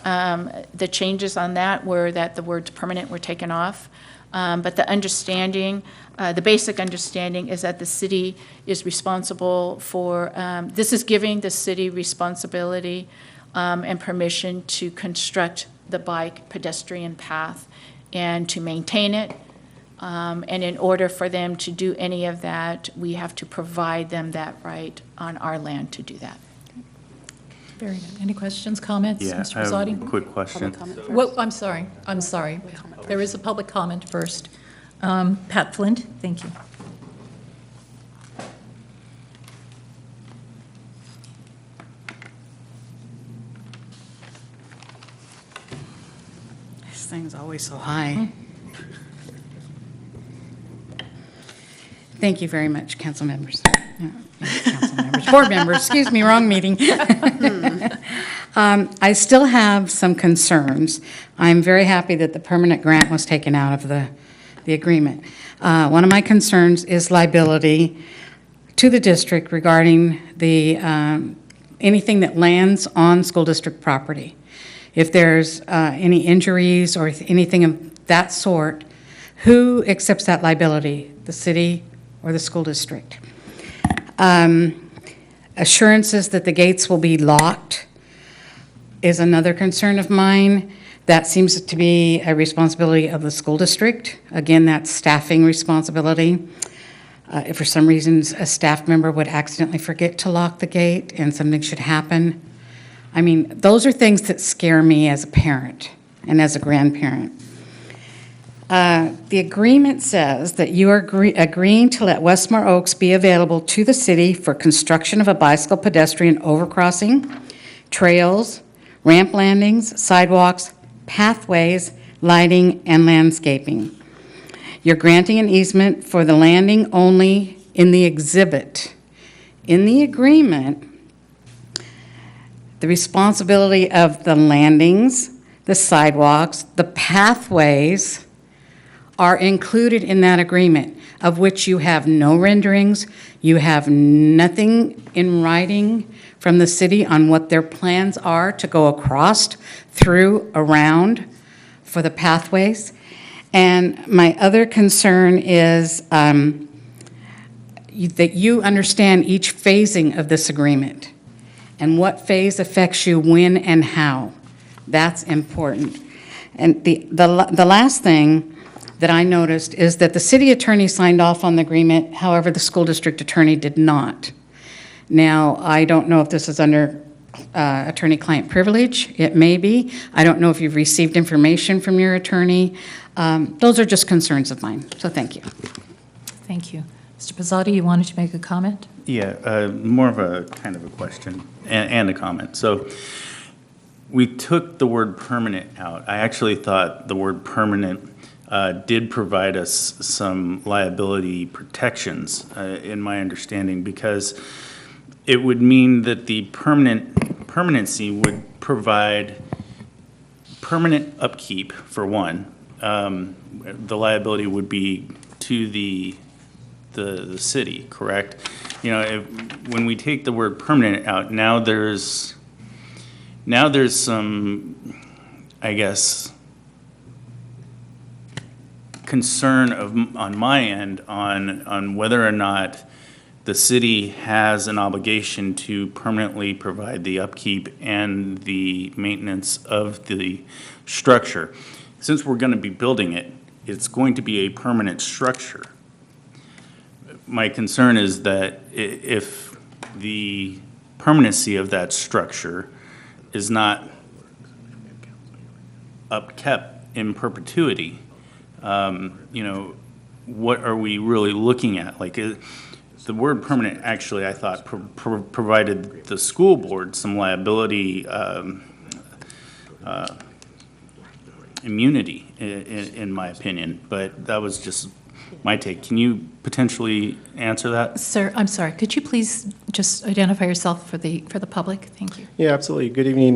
The changes on that were that the words permanent were taken off. But the understanding, the basic understanding is that the city is responsible for, this is giving the city responsibility and permission to construct the bike pedestrian path and to maintain it. And in order for them to do any of that, we have to provide them that right on our land to do that. Very good. Any questions, comments, Yeah, Mr. I have Rosati? a quick question. Well, I'm sorry. There is a public comment first. Pat Flint, thank you. This thing's always so high. Thank you very much, council members. Council members, board members, excuse me, wrong meeting. I still have some concerns. I'm very happy that the permanent grant was taken out of the agreement. One of my concerns is liability to the district regarding the anything that lands on school district property. If there's any injuries or anything of that sort, who accepts that liability? The city or the school district? Assurances that the gates will be locked is another concern of mine. That seems to be a responsibility of the school district. Again, that's staffing responsibility. If for some reason a staff member would accidentally forget to lock the gate and something should happen, I mean, those are things that scare me as a parent and as a grandparent. The agreement says that you are agreeing to let Westmore Oaks be available to the city for construction of a bicycle pedestrian overcrossing, trails, ramp landings, sidewalks, pathways, lighting, and landscaping. You're granting an easement for the landing only in the exhibit. In the agreement, the responsibility of the landings, the sidewalks, the pathways are included in that agreement, of which you have no renderings, you have nothing in writing from the city on what their plans are to go across, through, around for the pathways. And my other concern is that you understand each phasing of this agreement and what phase affects you when and how. That's important. And the last thing that I noticed is that the city attorney signed off on the agreement, however, the school district attorney did not. Now, I don't know if this is under attorney-client privilege. It may be. I don't know if you've received information from your attorney. Those are just concerns of mine, so thank you. Thank you. Mr. Pizzotti, you wanted to make a comment? Yeah, more of a kind of a question and a comment. So we took the word permanent out. I actually thought the word permanent did provide us some liability protections, in my understanding, because it would mean that the permanency would provide permanent upkeep, for one. The liability would be to the city, correct? You know, when we take the word permanent out, now there's some, I guess, concern on my end on whether or not the city has an obligation to permanently provide the upkeep and the maintenance of the structure. Since we're going to be building it, it's going to be a permanent structure. My concern is that if the permanency of that structure is not upkept in perpetuity, you know, what are we really looking at? Like, the word permanent actually, I thought, provided the school board some liability immunity, in my opinion. But that was just my take. Can you potentially answer that? Sir, I'm sorry. Could you please just identify yourself for the public? Thank you. Yeah, absolutely. Good evening,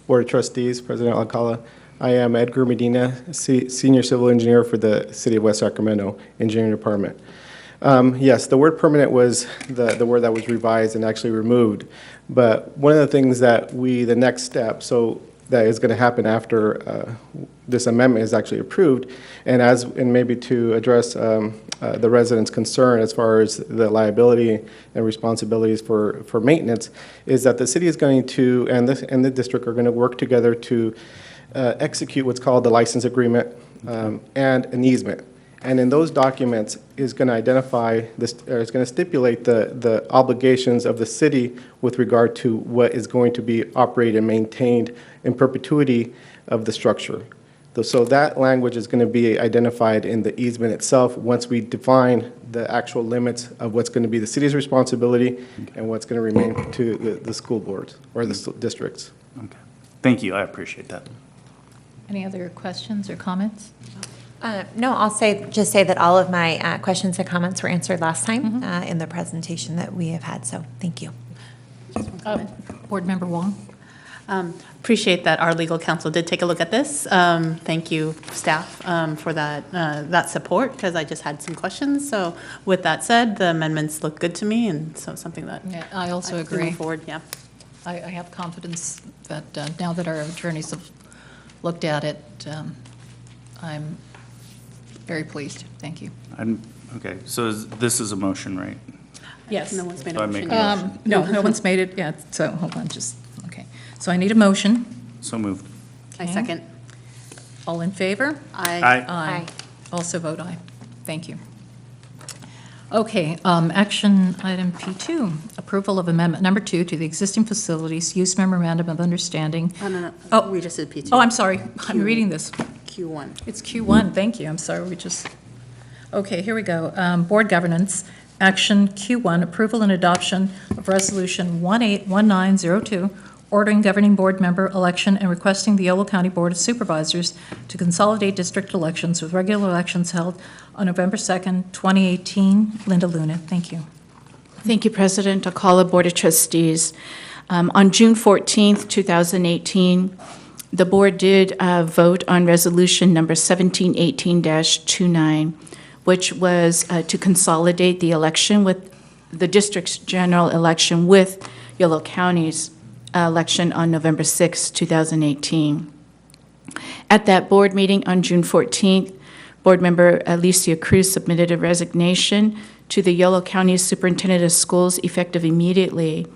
Board of Trustees, President Alcala. I am Edgar Medina, Senior Civil Engineer for the City of West Sacramento Engineering Department. Yes, the word permanent was the word that was revised and actually removed. But one of the things that the next step, so that is going to happen after this amendment is actually approved. And maybe to address the residents' concern as far as the liability and responsibilities for maintenance, is that the city is going to, and the district are going to work together to execute what's called the license agreement and an easement. And in those documents is going to identify this, or is going to stipulate the obligations of the city with regard to what is going to be operated and maintained in perpetuity of the structure. So that language is going to be identified in the easement itself once we define the actual limits of what's going to be the city's responsibility and what's going to remain to the school boards or the districts. Okay. Thank you. I appreciate that. Any other questions or comments? No, I'll just say that all of my questions and comments were answered last time in the presentation that we have had, so thank you. Board Member Wong? Appreciate that our legal counsel did take a look at this. Thank you, staff, for that support, because I just had some questions. So with that said, the amendments look good to me, and so something that Yeah, I also I can agree. move forward, yeah. I have confidence that now that our attorneys have looked at it, I'm very pleased. Thank you. Okay, so this is a motion, right? Yes. No one's made So a I make motion. a motion. No one's made it yet, so hold on, okay. So I need a motion. So moved. I Okay. second. All in favor? Aye. Aye. Also vote aye. Thank you. Okay, action item P2, approval of amendment number 2 to the existing facilities use memorandum of understanding. No. Oh. We just did P2. Oh, I'm sorry, I'm reading this. Q1. It's Q1, thank you, I'm sorry, okay, here we go. Board governance, action Q1, approval and adoption of resolution 181902, ordering governing board member election and requesting the Yolo County Board of Supervisors to consolidate district elections with regular elections held on November 2nd, 2018. Linda Luna, thank you. Thank you, President. Akala Board of Trustees. On June 14th, 2018, the board did vote on resolution number 1718-29, which was to consolidate the election with the district's general election with Yolo County's election on November 6, 2018. At that board meeting on June 14th, Board Member Alicia Cruz submitted a resignation to the Yolo County Superintendent of Schools effective immediately.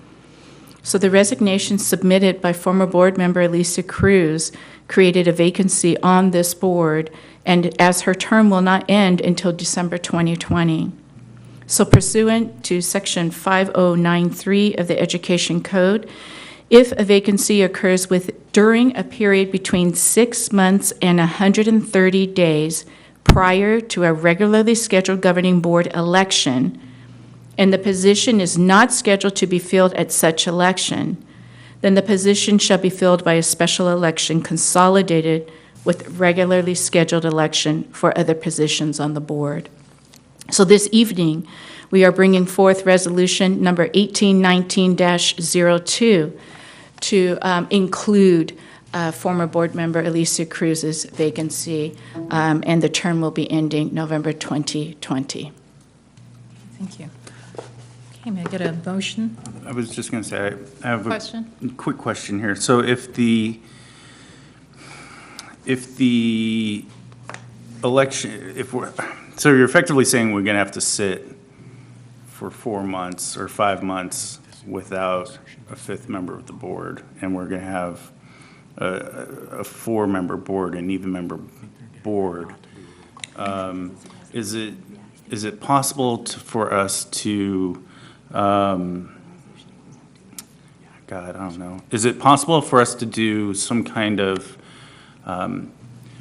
So the resignation submitted by former board member Alicia Cruz created a vacancy on this board, and as her term will not end until December 2020. So pursuant to section 5093 of the Education Code, if a vacancy occurs during a period between 6 months and 130 days prior to a regularly scheduled governing board election, and the position is not scheduled to be filled at such election, then the position shall be filled by a special election consolidated with regularly scheduled election for other positions on the board. So this evening, we are bringing forth resolution number 1819-02 to include former board member Alicia Cruz's vacancy, and the term will be ending November 2020. Thank you. Okay, may I get a motion? I was just going to say, I have Question? a quick question here. So if the election, so you're effectively saying we're going to have to sit for 4 months or 5 months without a fifth member of the board, and we're going to have a 4-member board, an even member board. Is it possible for us to, God, I don't know. Is it possible for us to do some kind of,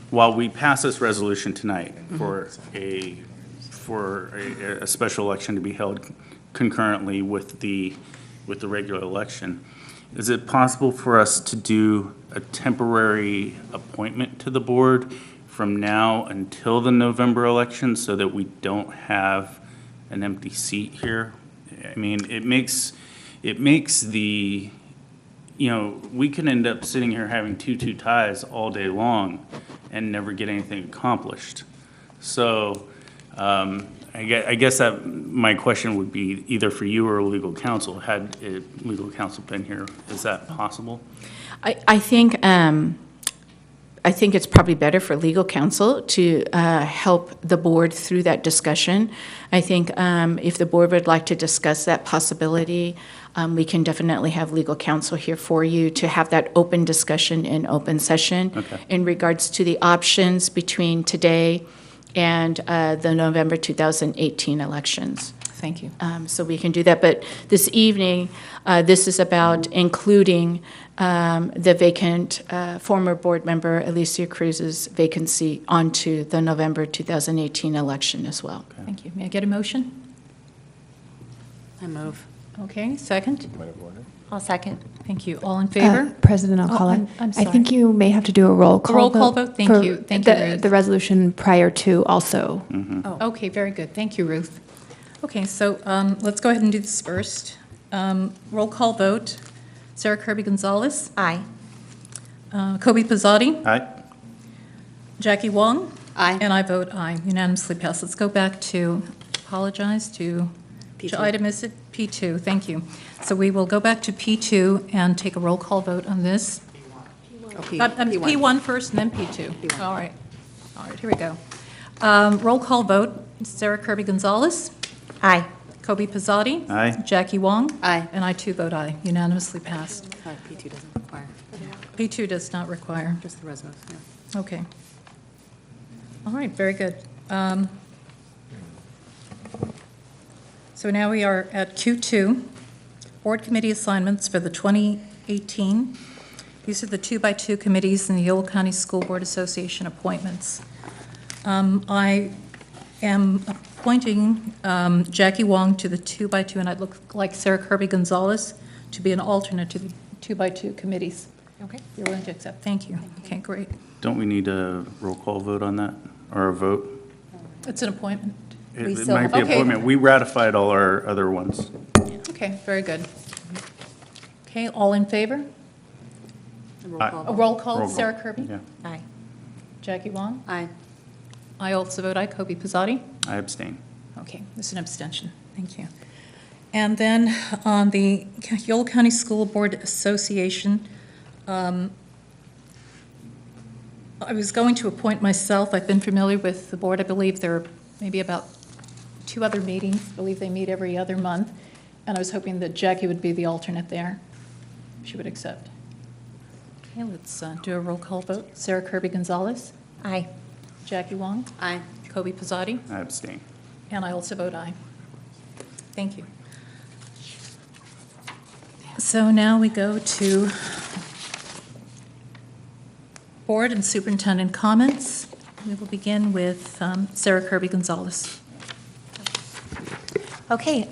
while we pass this resolution tonight for a special election to be held concurrently with the regular election, is it possible for us to do a temporary appointment to the board from now until the November election so that we don't have an empty seat here? I mean, it makes the, we can end up sitting here having two ties all day long and never get anything accomplished. So I guess that my question would be either for you or legal counsel. Had legal counsel been here, is that possible? I think it's probably better for legal counsel to help the board through that discussion. I think if the board would like to discuss that possibility, we can definitely have legal counsel here for you to have that open discussion in open session in regards to the options between today and the November 2018 elections. Thank you. So we can do that. But this evening, this is about including the vacant former board member Alicia Cruz's vacancy onto the November 2018 election as well. Thank you. May I get a motion? I move. Okay, second? I'll second. Thank you. All in favor? President Alcala, I'm I think you may have to do a roll call. A roll call vote? Thank you. Thank you, Ruth. The resolution prior to also. Oh, okay, very good. Thank you, Ruth. Okay, so let's go ahead and do this first. Roll call vote. Sarah Kirby-Gonzalez? Aye. Kobe Pizzotti? Aye. Jackie Wong? Aye. And I vote aye. Unanimously passed. Let's go back to, apologize, to P2. which item is it? P2, thank you. So we will go back to P2 and take a roll call vote on this. P1 first and then P2. All right. All right, here we go. Roll call vote. Sarah Kirby-Gonzalez? Aye. Kobe Pizzotti? Aye. Jackie Wong? Aye. And I too vote aye. Unanimously passed. P2 doesn't require. P2 does not require. Just the resumes, yeah. Okay. All right, very good. So now we are at Q2, Board Committee assignments for the 2018. These are the 2x2 committees in the Yolo County School Board Association appointments. I am appointing Jackie Wong to the 2x2, and I'd look like Sarah Kirby-Gonzalez to be an alternate to the 2x2 committees. Okay. You're willing to accept? Thank you. Okay, great. Don't we need a roll call vote on that, or a vote? It's an appointment. It might be appointment. We ratified all our other ones. Okay, very good. Okay, all in favor? Aye. A roll call, Roll call. Sarah Kirby? Yeah. Aye. Jackie Wong? Aye. I also vote aye. Kobe Pizzotti? I abstain. Okay, there's an abstention. Thank you. And then on the Yolo County School Board Association, I was going to appoint myself. I've been familiar with the board. I believe there are maybe about 2 other meetings. I believe they meet every other month. And I was hoping that Jackie would be the alternate there. She would accept. Okay, let's do a roll call vote. Sarah Kirby-Gonzalez? Aye. Jackie Wong? Aye. Kobe Pizzotti? I abstain. And I also vote aye. Thank you. So now we go to board and superintendent comments. We will begin with Sarah Kirby-Gonzalez. Okay,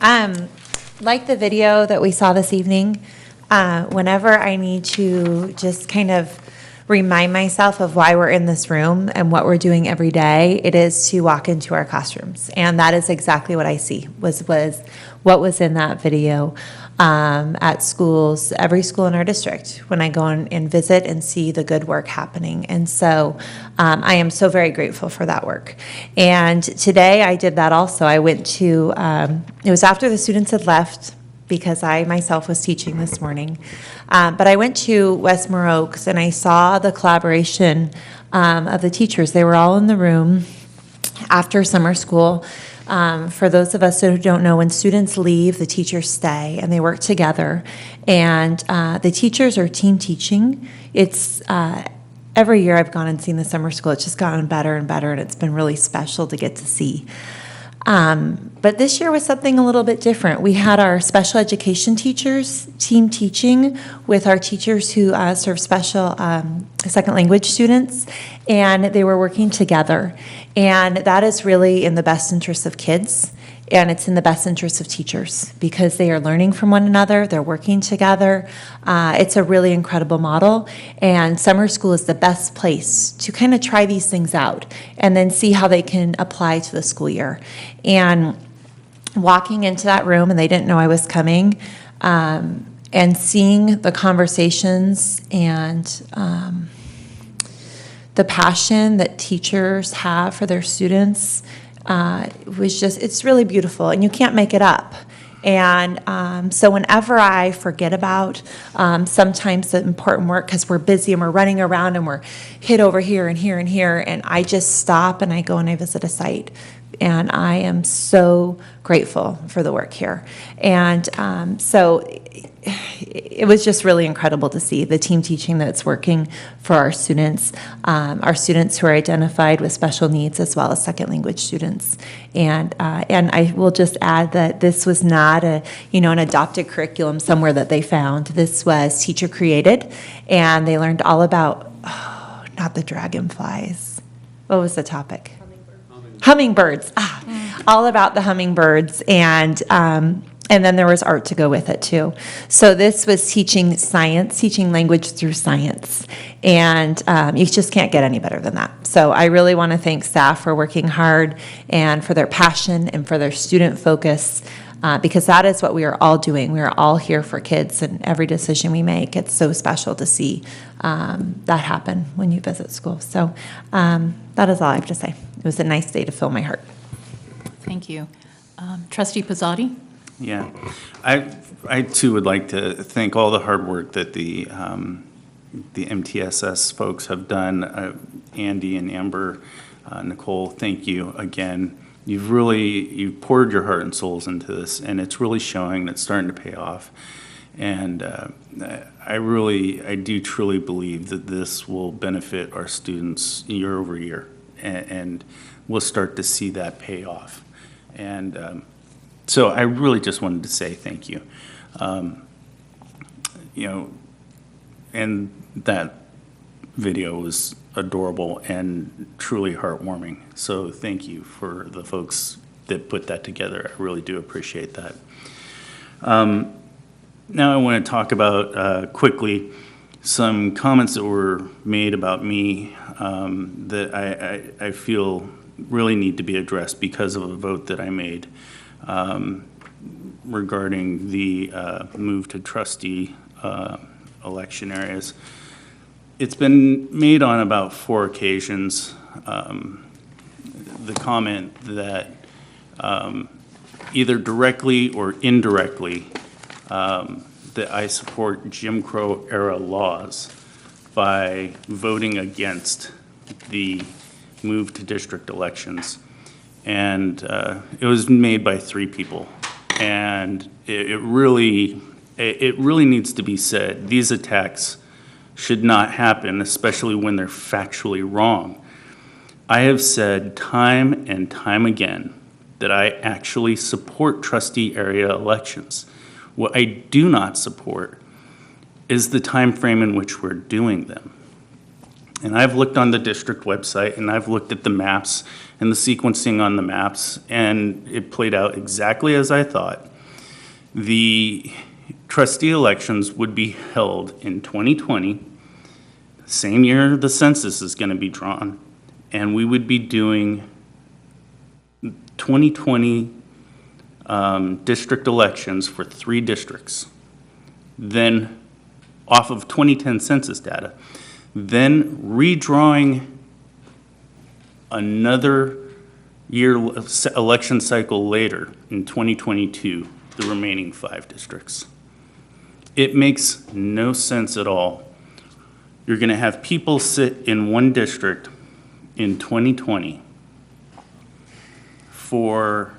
like the video that we saw this evening, whenever I need to just kind of remind myself of why we're in this room and what we're doing every day, it is to walk into our classrooms. And that is exactly what I see, was what was in that video at schools, every school in our district, when I go and visit and see the good work happening. And so I am so very grateful for that work. And today I did that also. I went to, it was after the students had left, because I myself was teaching this morning. But I went to Westmore Oaks and I saw the collaboration of the teachers. They were all in the room after summer school. For those of us who don't know, when students leave, the teachers stay and they work together. And the teachers are team teaching. It's every year I've gone and seen the summer school, it's just gotten better and better, and it's been really special to get to see. But this year was something a little bit different. We had our special education teachers team teaching with our teachers who serve special second language students, and they were working together. And that is really in the best interest of kids, and it's in the best interest of teachers because they are learning from one another, they're working together. It's a really incredible model, and summer school is the best place to kind of try these things out and then see how they can apply to the school year. And walking into that room, and they didn't know I was coming, and seeing the conversations and the passion that teachers have for their students it's really beautiful, and you can't make it up. And so whenever I forget about sometimes the important work, because we're busy and we're running around and we're hit over here and here and here, and I just stop and I go and I visit a site. And I am so grateful for the work here. And so it was just really incredible to see the team teaching that's working for our students who are identified with special needs, as well as second language students. And I will just add that this was not an adopted curriculum somewhere that they found. This was teacher created, and they learned all about, not the dragonflies. What was the topic? Hummingbirds. All about the hummingbirds, and then there was art to go with it too. So this was teaching science, teaching language through science, and you just can't get any better than that. So I really want to thank staff for working hard and for their passion and for their student focus, because that is what we are all doing. We are all here for kids, and every decision we make, it's so special to see that happen when you visit school. So that is all I have to say. It was a nice day to fill my heart. Thank you. Trustee Pizzotti? Yeah, I too would like to thank all the hard work that the MTSS folks have done. Andy and Amber, Nicole, thank you again. You've poured your heart and souls into this, and it's really showing, and it's starting to pay off. And I do truly believe that this will benefit our students year over year, and we'll start to see that pay off. And so I really just wanted to say thank you. And that video was adorable and truly heartwarming. So thank you for the folks that put that together. I really do appreciate that. Now I want to talk about quickly some comments that were made about me that I feel really need to be addressed because of a vote that I made regarding the move to trustee election areas. It's been made on about 4 occasions, the comment that either directly or indirectly that I support Jim Crow era laws by voting against the move to district elections. And it was made by 3 people. And it really needs to be said, these attacks should not happen, especially when they're factually wrong. I have said time and time again that I actually support trustee area elections. What I do not support is the time frame in which we're doing them. And I've looked on the district website, and I've looked at the maps and the sequencing on the maps, and it played out exactly as I thought. The trustee elections would be held in 2020, same year the census is going to be drawn, and we would be doing 2020 district elections for 3 districts. Then, off of 2010 census data, then redrawing another year election cycle later in 2022, the remaining 5 districts. It makes no sense at all. You're going to have people sit in one district in 2020 for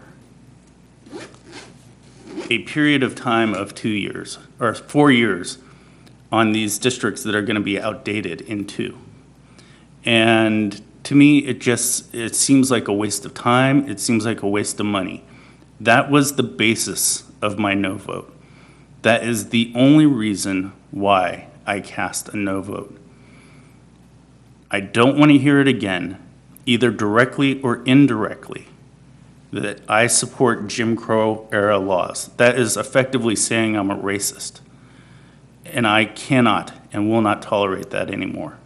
a period of time of 2 years or 4 years on these districts that are going to be outdated in 2. And to me, it seems like a waste of time. It seems like a waste of money. That was the basis of my no vote. That is the only reason why I cast a no vote. I don't want to hear it again, either directly or indirectly, that I support Jim Crow era laws. That is effectively saying I'm a racist. And I cannot and will not tolerate that anymore.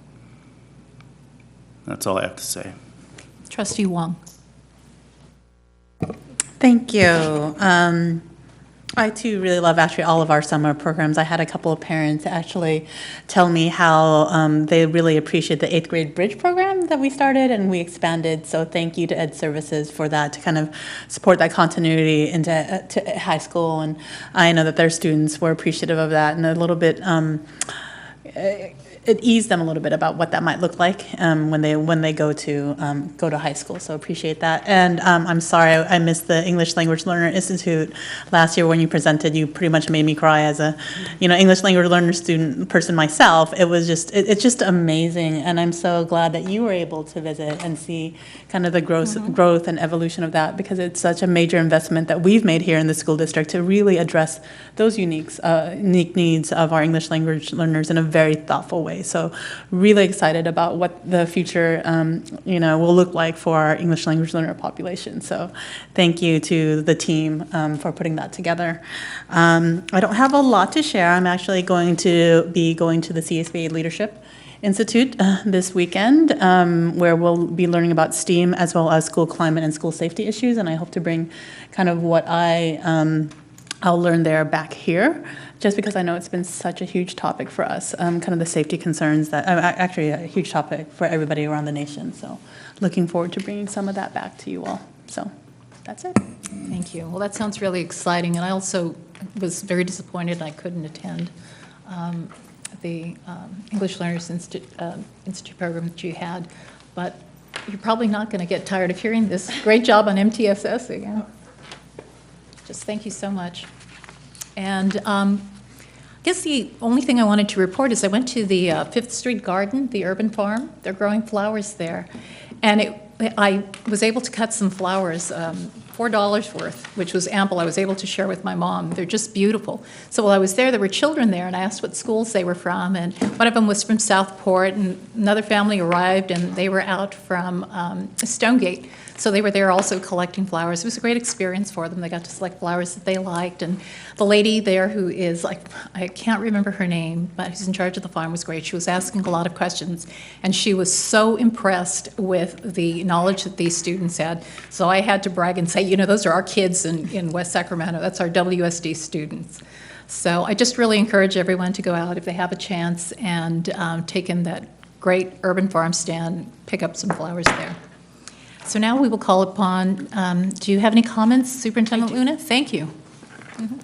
That's all I have to say. Trustee Wong. Thank you. I too really love actually all of our summer programs. I had a couple of parents actually tell me how they really appreciate the 8th grade bridge program that we started and we expanded. So thank you to Ed Services for that, to kind of support that continuity into to high school. And I know that their students were appreciative of that, and a little bit it eased them a little bit about what that might look like when they go to high school. So appreciate that. And I'm sorry I missed the English Language Learner Institute last year when you presented. You pretty much made me cry as a English Language Learner student person myself. It was it's just amazing, and I'm so glad that you were able to visit and see kind of the growth and evolution of that, because it's such a major investment that we've made here in the school district to really address those unique needs of our English language learners in a very thoughtful way. So really excited about what the future will look like for our English language learner population. So thank you to the team for putting that together. I don't have a lot to share. I'm actually going to be going to the CSBA Leadership Institute this weekend, where we'll be learning about STEAM as well as school climate and school safety issues, and I hope to bring kind of what I'll learn there back here, just because I know it's been such a huge topic for us, kind of the safety concerns that, actually a huge topic for everybody around the nation. So looking forward to bringing some of that back to you all. So that's it. Thank you. Well, that sounds really exciting, and I also was very disappointed I couldn't attend the English Learners Institute program that you had, but you're probably not going to get tired of hearing this. Great job on MTSS again. Just thank you so much. And I guess the only thing I wanted to report is I went to the 5th Street Garden, the urban farm. They're growing flowers there. And I was able to cut some flowers, $4 worth, which was ample. I was able to share with my mom. They're just beautiful. So while I was there were children there, and I asked what schools they were from, and one of them was from Southport, and another family arrived, and they were out from Stonegate. So they were there also collecting flowers. It was a great experience for them. They got to select flowers that they liked, and the lady there who is, I can't remember her name, but who's in charge of the farm, was great. She was asking a lot of questions, and she was so impressed with the knowledge that these students had. So I had to brag and say, those are our kids in West Sacramento. That's our WSD students. So I just really encourage everyone to go out if they have a chance and take in that great urban farm stand, pick up some flowers there. So now we will call upon, do you have any comments, Superintendent Luna? Thank you. Mm-hmm.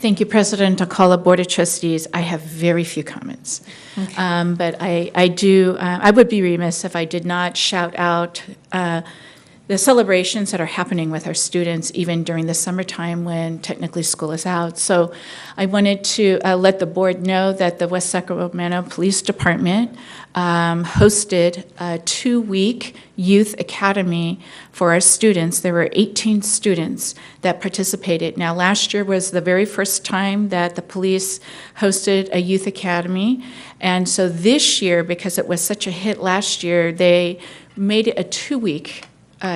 Thank you, President Alcala, Board of Trustees. I have very few comments. Okay. But I would be remiss if I did not shout out the celebrations that are happening with our students, even during the summertime when technically school is out. So I wanted to let the board know that the West Sacramento Police Department hosted a 2-week youth academy for our students. There were 18 students that participated. Now, last year was the very first time that the police hosted a youth academy. And so this year, because it was such a hit last year, they made it a 2-week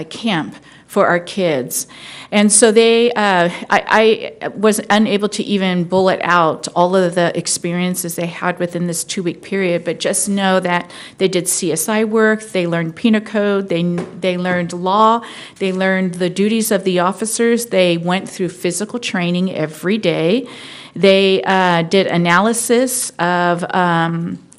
camp for our kids. And so I was unable to even bullet out all of the experiences they had within this 2-week period, but just know that they did CSI work, they learned penal code, they learned law, they learned the duties of the officers, they went through physical training every day, they did analysis of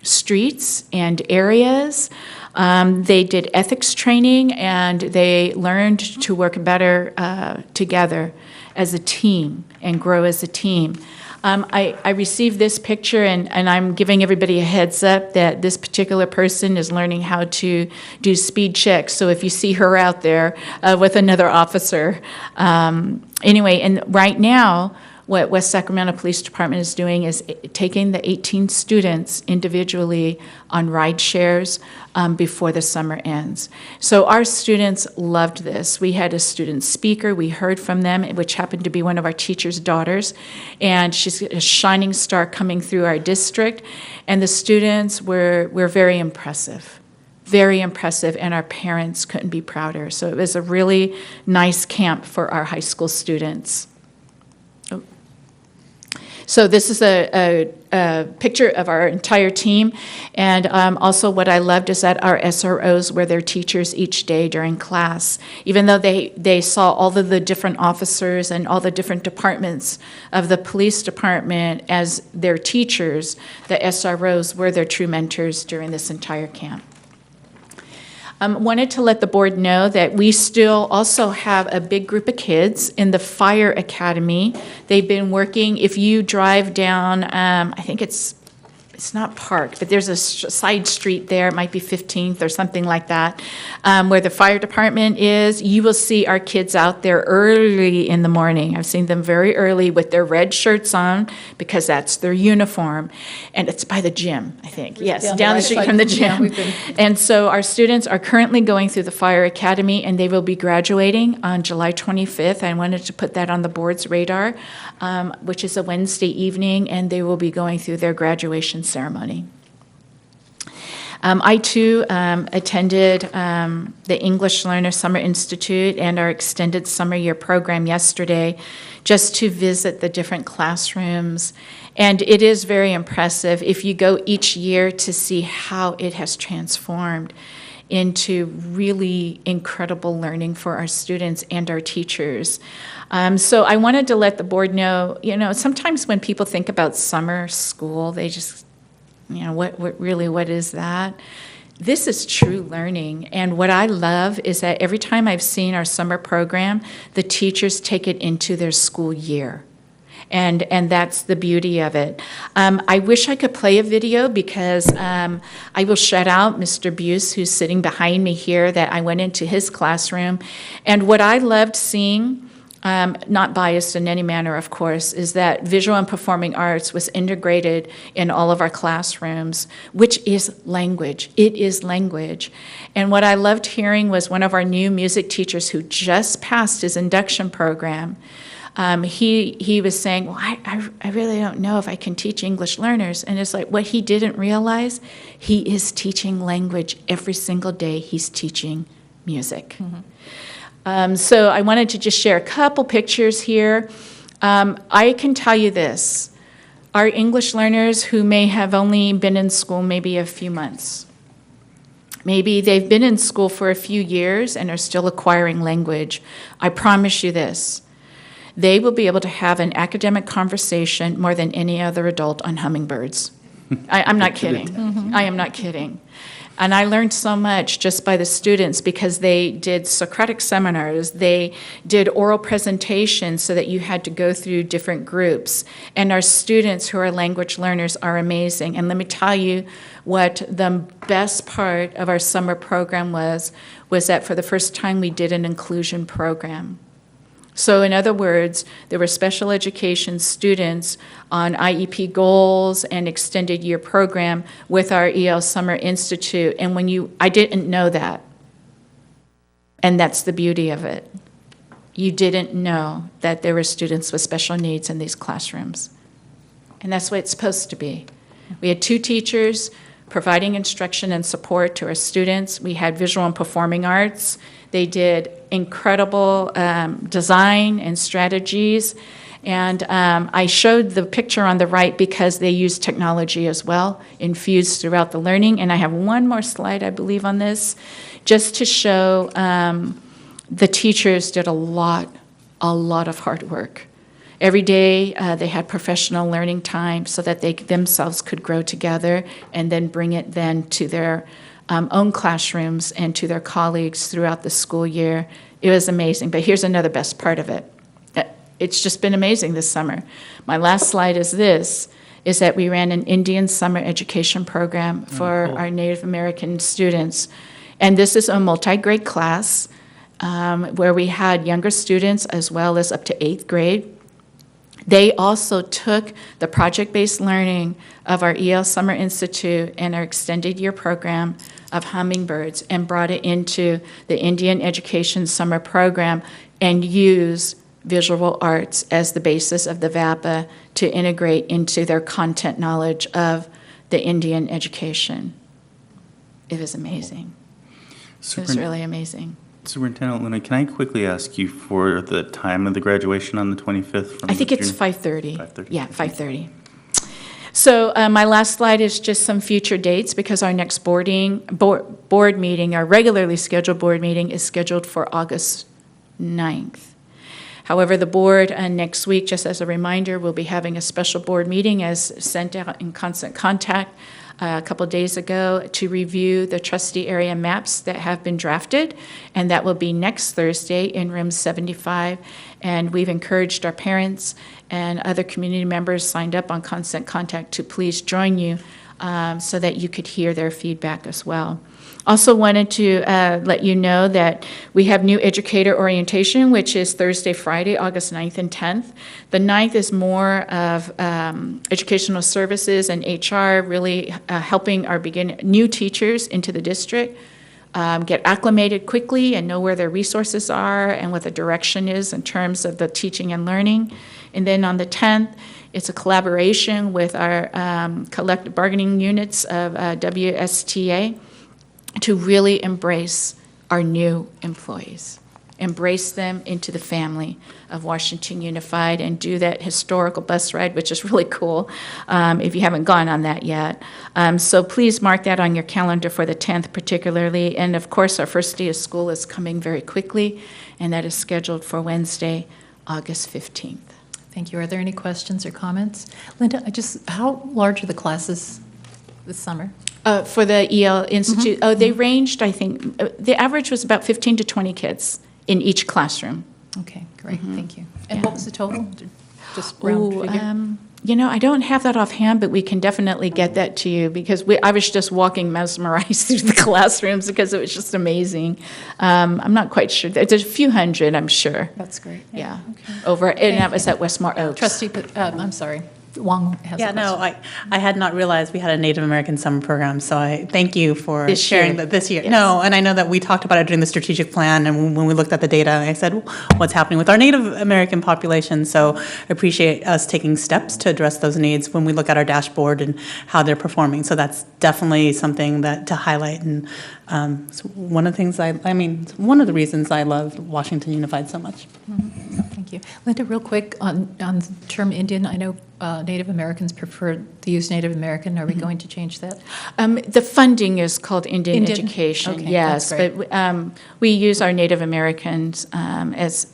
streets and areas. They did ethics training, and they learned to work better together as a team and grow as a team. I received this picture, and I'm giving everybody a heads up that this particular person is learning how to do speed checks. So if you see her out there with another officer. Anyway, and right now, what West Sacramento Police Department is doing is taking the 18 students individually on ride shares before the summer ends. So our students loved this. We had a student speaker. We heard from them, which happened to be one of our teacher's daughters. And she's a shining star coming through our district. And the students were very impressive. Very impressive, and our parents couldn't be prouder. So it was a really nice camp for our high school students. So this is a picture of our entire team. And also what I loved is that our SROs were their teachers each day during class. Even though they saw all of the different officers and all the different departments of the police department as their teachers, the SROs were their true mentors during this entire camp. Wanted to let the board know that we still also have a big group of kids in the Fire Academy. They've been working, if you drive down, I think it's not Park, but there's a side street there, it might be 15th or something like that, where the fire department is. You will see our kids out there early in the morning. I've seen them very early with their red shirts on because that's their uniform. And it's by the gym, I think. Yes, down the street from the gym. And so our students are currently going through the Fire Academy, and they will be graduating on July 25th. I wanted to put that on the board's radar, which is a Wednesday evening, and they will be going through their graduation ceremony. I too attended the English Learner Summer Institute and our extended summer year program yesterday just to visit the different classrooms. And it is very impressive if you go each year to see how it has transformed into really incredible learning for our students and our teachers. So I wanted to let the board know, sometimes when people think about summer school, they just, what is that? This is true learning. And what I love is that every time I've seen our summer program, the teachers take it into their school year. And that's the beauty of it. I wish I could play a video because I will shout out Mr. Buse, who's sitting behind me here, that I went into his classroom. And what I loved seeing, not biased in any manner, of course, is that visual and performing arts was integrated in all of our classrooms, which is language. It is language. And what I loved hearing was one of our new music teachers who just passed his induction program. He was saying, well, I really don't know if I can teach English learners. And it's like what he didn't realize, he is teaching language every single day. He's teaching music. So I wanted to just share a couple pictures here. I can tell you this. Our English learners who may have only been in school maybe a few months, maybe they've been in school for a few years and are still acquiring language, I promise you this. They will be able to have an academic conversation more than any other adult on hummingbirds. I'm not kidding. I am not kidding. And I learned so much just by the students because they did Socratic seminars, they did oral presentations so that you had to go through different groups. And our students who are language learners are amazing. And let me tell you what the best part of our summer program was that for the first time we did an inclusion program. So in other words, there were special education students on IEP goals and extended year program with our EL Summer Institute. And I didn't know that. And that's the beauty of it. You didn't know that there were students with special needs in these classrooms. And that's what it's supposed to be. We had 2 teachers providing instruction and support to our students. We had visual and performing arts. They did incredible design and strategies. And I showed the picture on the right because they used technology as well, infused throughout the learning. And I have one more slide, I believe, on this, just to show the teachers did a lot of hard work. Every day they had professional learning time so that they themselves could grow together and then bring it then to their own classrooms and to their colleagues throughout the school year. It was amazing. But here's another best part of it. It's just been amazing this summer. My last slide is that we ran an Indian summer education program for our Native American students. And this is a multi-grade class where we had younger students as well as up to 8th grade. They also took the project-based learning of our EL Summer Institute and our extended year program of hummingbirds and brought it into the Indian Education Summer Program and used visual arts as the basis of the VAPA to integrate into their content knowledge of the Indian education. It was amazing. It was really amazing. Superintendent Luna, can I quickly ask you for the time of the graduation on the 25th? I think it's junior- 5:30. 5:30. Yeah, 5:30. So my last slide is just some future dates because our next board meeting, our regularly scheduled board meeting is scheduled for August 9th. However, the board next week, just as a reminder, will be having a special board meeting as sent out in constant contact a couple of days ago to review the trustee area maps that have been drafted, and that will be next Thursday in room 75. And we've encouraged our parents and other community members signed up on constant contact to please join you so that you could hear their feedback as well. Also wanted to let you know that we have new Educator Orientation, which is Thursday, Friday, August 9th and 10th. The 9th is more of educational services and HR, really helping our new teachers into the district get acclimated quickly and know where their resources are and what the direction is in terms of the teaching and learning. And then on the 10th, it's a collaboration with our collective bargaining units of WSTA to really embrace our new employees, embrace them into the family of Washington Unified and do that historical bus ride, which is really cool if you haven't gone on that yet. So please mark that on your calendar for the 10th particularly. And of course, our first day of school is coming very quickly, and that is scheduled for Wednesday, August 15th. Thank you. Are there any questions or comments? Linda, how large are the classes this summer? For the EL Institute, they ranged, I think, the average was about 15 to 20 kids in each classroom. Okay, great, thank you. And what was the total? Just round figure? I don't have that offhand, but we can definitely get that to you because I was just walking mesmerized through the classrooms because it was just amazing. I'm not quite sure. There's a few hundred, I'm sure. That's great. Yeah. Okay. Over, and that was at Westmore Oaks. Trustee, I'm sorry. Wong has a question. I had not realized we had a Native American summer program, so I thank you for sharing that this year. Yes. No, and I know that we talked about it during the strategic plan, and when we looked at the data, I said, what's happening with our Native American population? So I appreciate us taking steps to address those needs when we look at our dashboard and how they're performing. So that's definitely something that to highlight, and it's one of the things one of the reasons I love Washington Unified so much. Mm-hmm. Thank you. Linda, real quick on the term Indian, I know Native Americans prefer to use Native American. Are we going to change that? The funding is called Indian Education, Okay, yes, that's great. but we use our Native Americans as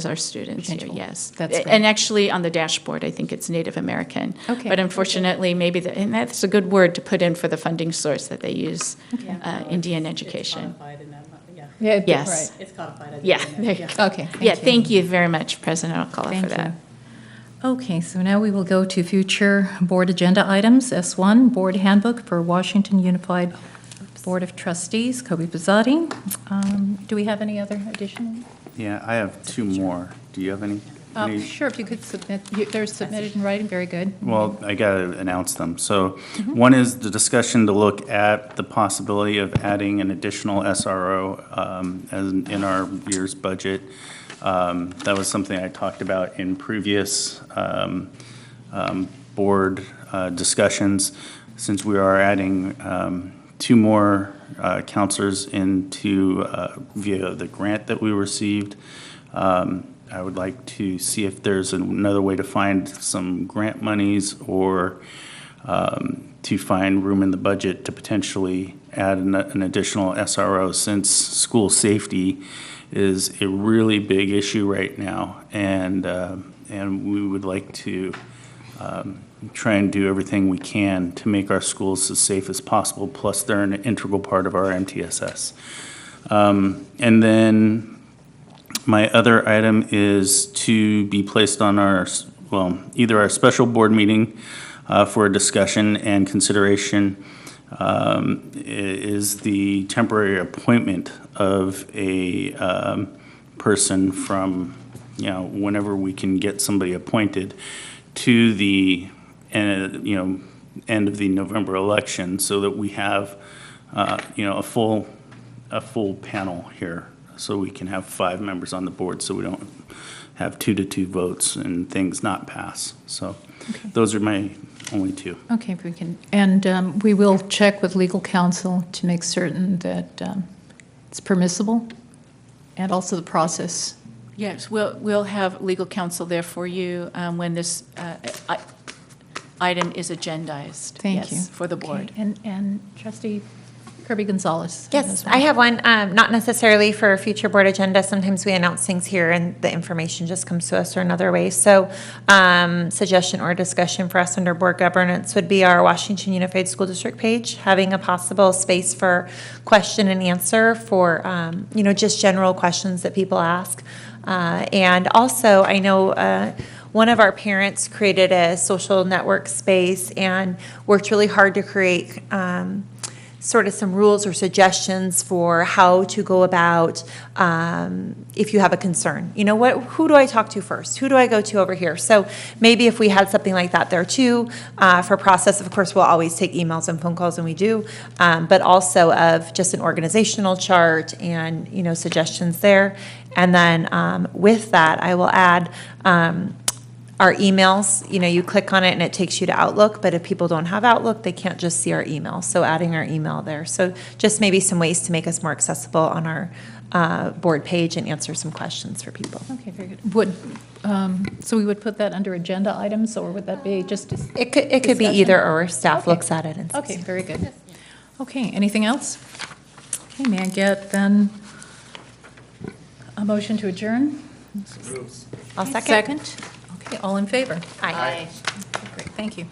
our students here, yes. That's great. And actually, on the dashboard, I think it's Native American. Okay. But unfortunately, and that's a good word to put in for the funding source that they use, Indian Education. Yeah, Yes. right. It's codified. Yeah, there you go. Okay, Yeah, thank you very much, President Alcala, Thank for that. you. Okay, so now we will go to future board agenda items. S1, Board Handbook for Washington Unified Board of Trustees, Kobe Pizzotti. Do we have any other additional? Yeah, I have two more. Do you have any? Sure, if you could submit, they're submitted in writing, very good. Well, I got to announce them. So one is the discussion to look at the possibility of adding an additional SRO in our year's budget. That was something I talked about in previous board discussions. Since we are adding two more counselors into via the grant that we received, I would like to see if there's another way to find some grant monies or to find room in the budget to potentially add an additional SRO, since school safety is a really big issue right now, and we would like to try and do everything we can to make our schools as safe as possible, plus they're an integral part of our MTSS. And then my other item is to be placed on either our special board meeting for a discussion and consideration is the temporary appointment of a person from, whenever we can get somebody appointed to the end of the November election, so that we have a full panel here, so we can have 5 members on the board, so we don't have 2-2 votes and things not pass. So those are my only 2. Okay, if we can, and we will check with legal counsel to make certain that it's permissible And also the process. Yes, we'll have legal counsel there for you when this item is agendized. Thank you. Yes, for the board. Okay. And Trustee Kirby Gonzalez. Yes, I have one, not necessarily for a future board agenda. Sometimes we announce things here and the information just comes to us or another way. So suggestion or discussion for us under board governance would be our Washington Unified School District page, having a possible space for question and answer for, just general questions that people ask. And also, I know one of our parents created a social network space and worked really hard to create sort of some rules or suggestions for how to go about if you have a concern. Who do I talk to first? Who do I go to over here? So maybe if we had something like that there too, for process, of course, we'll always take emails and phone calls, and we do, but also of just an organizational chart and, suggestions there. And then with that, I will add our emails. You click on it and it takes you to Outlook, but if people don't have Outlook, they can't just see our email. So adding our email there. So just maybe some ways to make us more accessible on our board page and answer some questions for people. Okay, very good. So we would put that under agenda items, or would that be just It could be either or. Staff looks at it and Okay, very good. Okay, anything else? Okay, may I get then a motion to adjourn? I'll second. Okay, all in favor? Aye. Great, thank you.